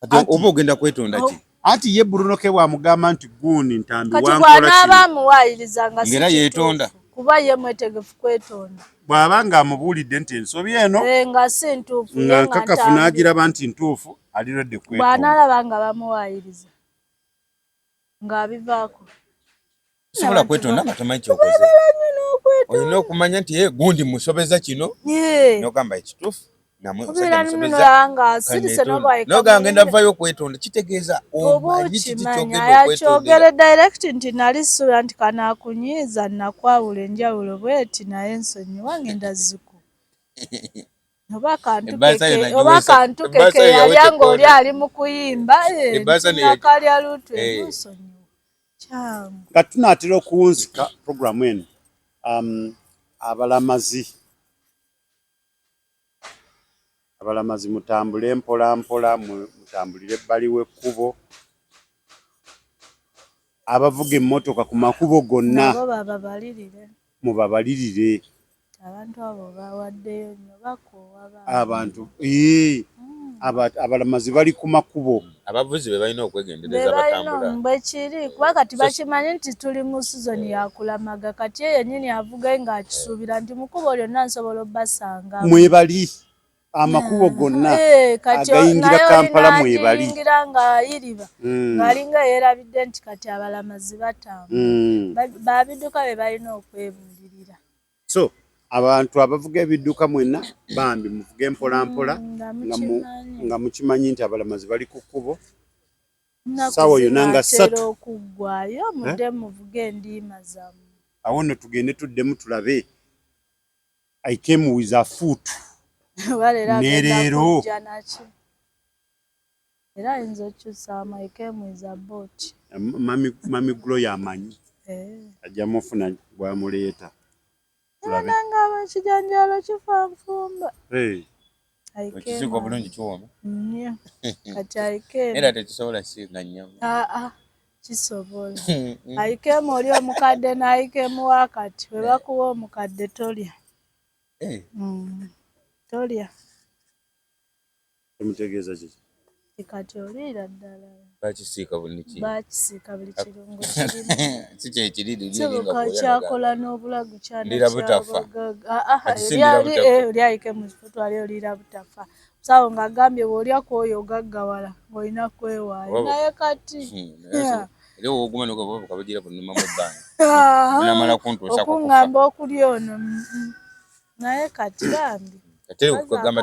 Kati oba ogenda kwetonda ki? Anti ye Lunoke bwamugamba nti guuni Ntambi kati wankola bw'anaaba amuwaayiriza nga ngera yeetonda. Kuba ye mwetegefu kwetonda. Bw'aba ng'amubuulidde nti ensobi eno nga si ntuufu nga nkakafu n'agiraba nti ntuufu aliredde kwetonda. Bw'anaalaba nga bamuwaayiriza ng'abivaako. Sobola kwetonda nga tomanyi kyokoze. Olina okumanya nti ye gundi musobeza kino n'ogamba ekituufu noga ngenda vayo kwetonda kitegeeza omanyi kiti kyogenda okwetondera. Direct nti nali sula nti kanaakunyiiza nakwawula enjawulo bweti naye nsonyiwa ngenda ziku. Oba kantukeke yalya ng'oli ali mu kuyimba nakalya lutwe nsonyiwa. Nga tunaatera okuwunzika puroguramu eno abalamazi mutambule mpola mpola, mutambulire ebbali w'ekkubo. Abavuga emmotoka ku makubo gonna mubabalirire. Abantu abo bawaddeyo nnyo bakoowa abantu. Abalamazi bali ku makubo. Abavuzi be balina okwegendereza batambula. Bwe kiri kuba kati bakimanyi nti tuli mu sizoni ya kulamaga. Kati ye yennyini avuga ng'akisuubira nti mu kkubo lyonna nsobola obbasanga. Mwebali amakubo gonna agayingira Kampala mwebali. Ayingira ng'ayiriba ng'alinga yeerabidde nti kati abalamazi batambula. Babidduka be balina okwebuulirira. So abantu abavuga ebidduka mwenna bambi muvuge mpola mpola nga mukimanyi nti abalamazi bali ku kkubo. Sawa yonna nga 3 okuggwayo mudde muvuge endiima zammwe. Awo nno tugende tuddemu tulabe I came with a foot. Ne leero era ayinza okyusaamu I came with a boat. Mami Gloria amanyi ajja mufuna bwamuleeta. Nanga abakijanjalo kifa nfumba. Ekisigo bulungi kiwooma. Nnyo. Kati ayikeemu. Era tekisobola singa nnyama. Kisobola. Ayikeemu oli omukadde n'ayikeemu wakati. Bwe bakuwa omukadde tolya. Tolya. Temutegeeza kiki? Kati oliira ddala. Bakisiika buli kirungo kirimu. Si kyekiriri kibuka kyakola n'obulagu lira butafa. Oli ayike mu kifo twali oliira butafa. Sawo ng'agambye bw'olya kwoyo ogaggawala ng'olina kwewaayo. Naye kati era oguma nokabagira bunuma mu bbanga. Namala kuntuusa kukufa. Okuŋŋamba okulya ono. Naye kati bambi. Ate okugamba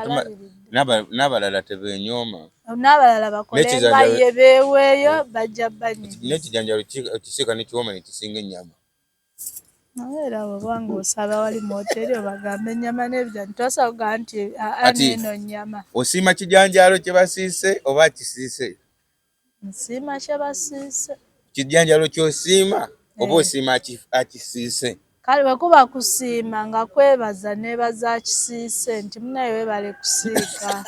n'abalala tebeenyooma. N'abalala bakole nga ye beeweeyo bajja banyigiza. N'ekijanjalo okisiika nekiwooma ne kisinga ennyama. Naye era bw'oba ng'osaba wali mu hoteri obagambe ennyama n'ebijanjalo tosobola kugamba nti eno nnyama. Osiima kijanjalo kye basiise oba kisiise? Nsiima kye basiise. Kijanjalo ky'osiima oba osiima akisiise? Kale bwe kuba kusiima nga kwebaza neebaza akisiise nti munaye weebale kusiika.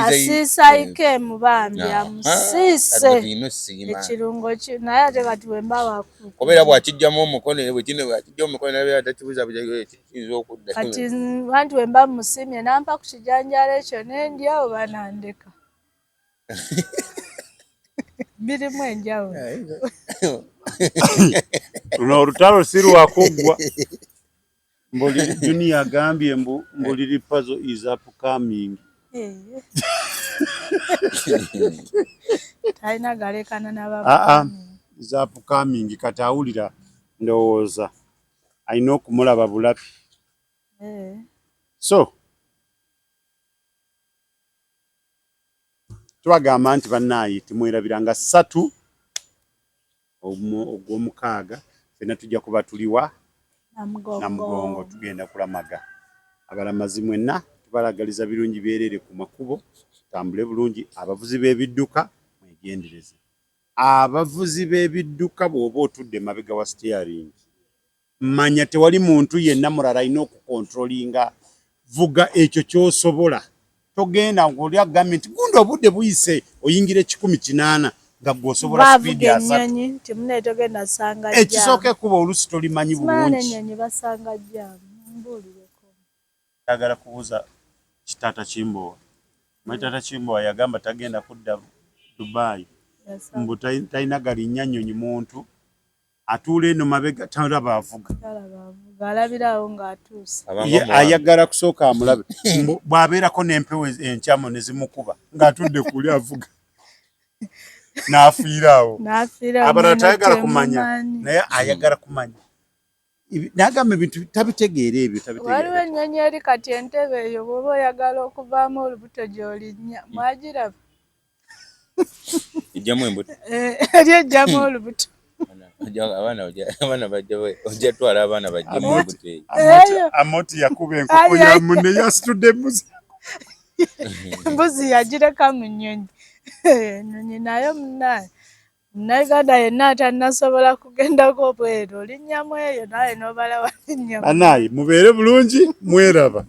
Asiisa ayikeemu bambi amusiise ekirungo naye ate kati bwe mba wakuku. Obeera bw'akijjamu omukono bw'akijja omukono nabeera takibuuza kiyinza okudda. Kati anti bwe mba musiimye nampa ku kijanjalo ekyo n'endya oba nandeka. Birimu enjawulo. Luno olutalo si lwakuggwa. Mbuliri Junior agambye mbuliri puzzle is upcoming. Talina galekana n'abamu. Is upcoming kati awulira ndowooza alina okumulaba bulabi. So tubagamba nti bannaayi timwerabiranga 3 ogw'omukaaga fenna tujja kuba tuliwa Namugongo tugenda kulamaga. Abalamazi mwenna tubalagaliza birungi byereere ku makubo tambule bulungi. Abavuzi b'ebidduka mwegendereze. Abavuzi b'ebidduka bw'oba otudde mabega wa steering manya tewali muntu yenna mulala alina okukontrolinga. Vuga ekyo ky'osobola. Togenda ng'oli agambye nti gundi obudde buyise oyingire 180 nga gw'osobola speed ya 3. Ekisooka ekkuba oluusi tolimanyi bulungi. Ennyonyi basanga jjaamu. Mbuulireko. Njagala kubuuza Kitaata Kimbowa. Taata Kimbowa yagamba tagenda kudda Dubai. Mbu talina galinnya nnyonyi muntu atuula eno mabega talaba avuga. Alabirawo ng'atuuse. Ayagala kusooka amulabe. Bw'abeerako n'empewo enkyamu ne zimukuba ng'atudde kuli avuga. N'afiiraawo. Abalala tayagala kumanya naye ayagala kumanya. N'agamba ebintu tabitegeera ebyo tabitegeera. Waliwo ennyonyi eri kati entebe eyo bw'oba oyagala okuvaamu olubuto gy'olinnya mwagiraba? Ejjamu embuto. Eri ejjamu olubuto. Abaana bajja ojja twala abaana bajja mu mbuto eyo. Amoti yakuba enkoko ya munne yasitudde embuzi. Embuzi yagireka mu nnyonyi. Ennyonyi nayo munnaye. Munnayuganda yenna atannasobola kugendako bweru olinnyamu eyo naye n'obala walinnyamu. Anayi mubeere bulungi mweraba.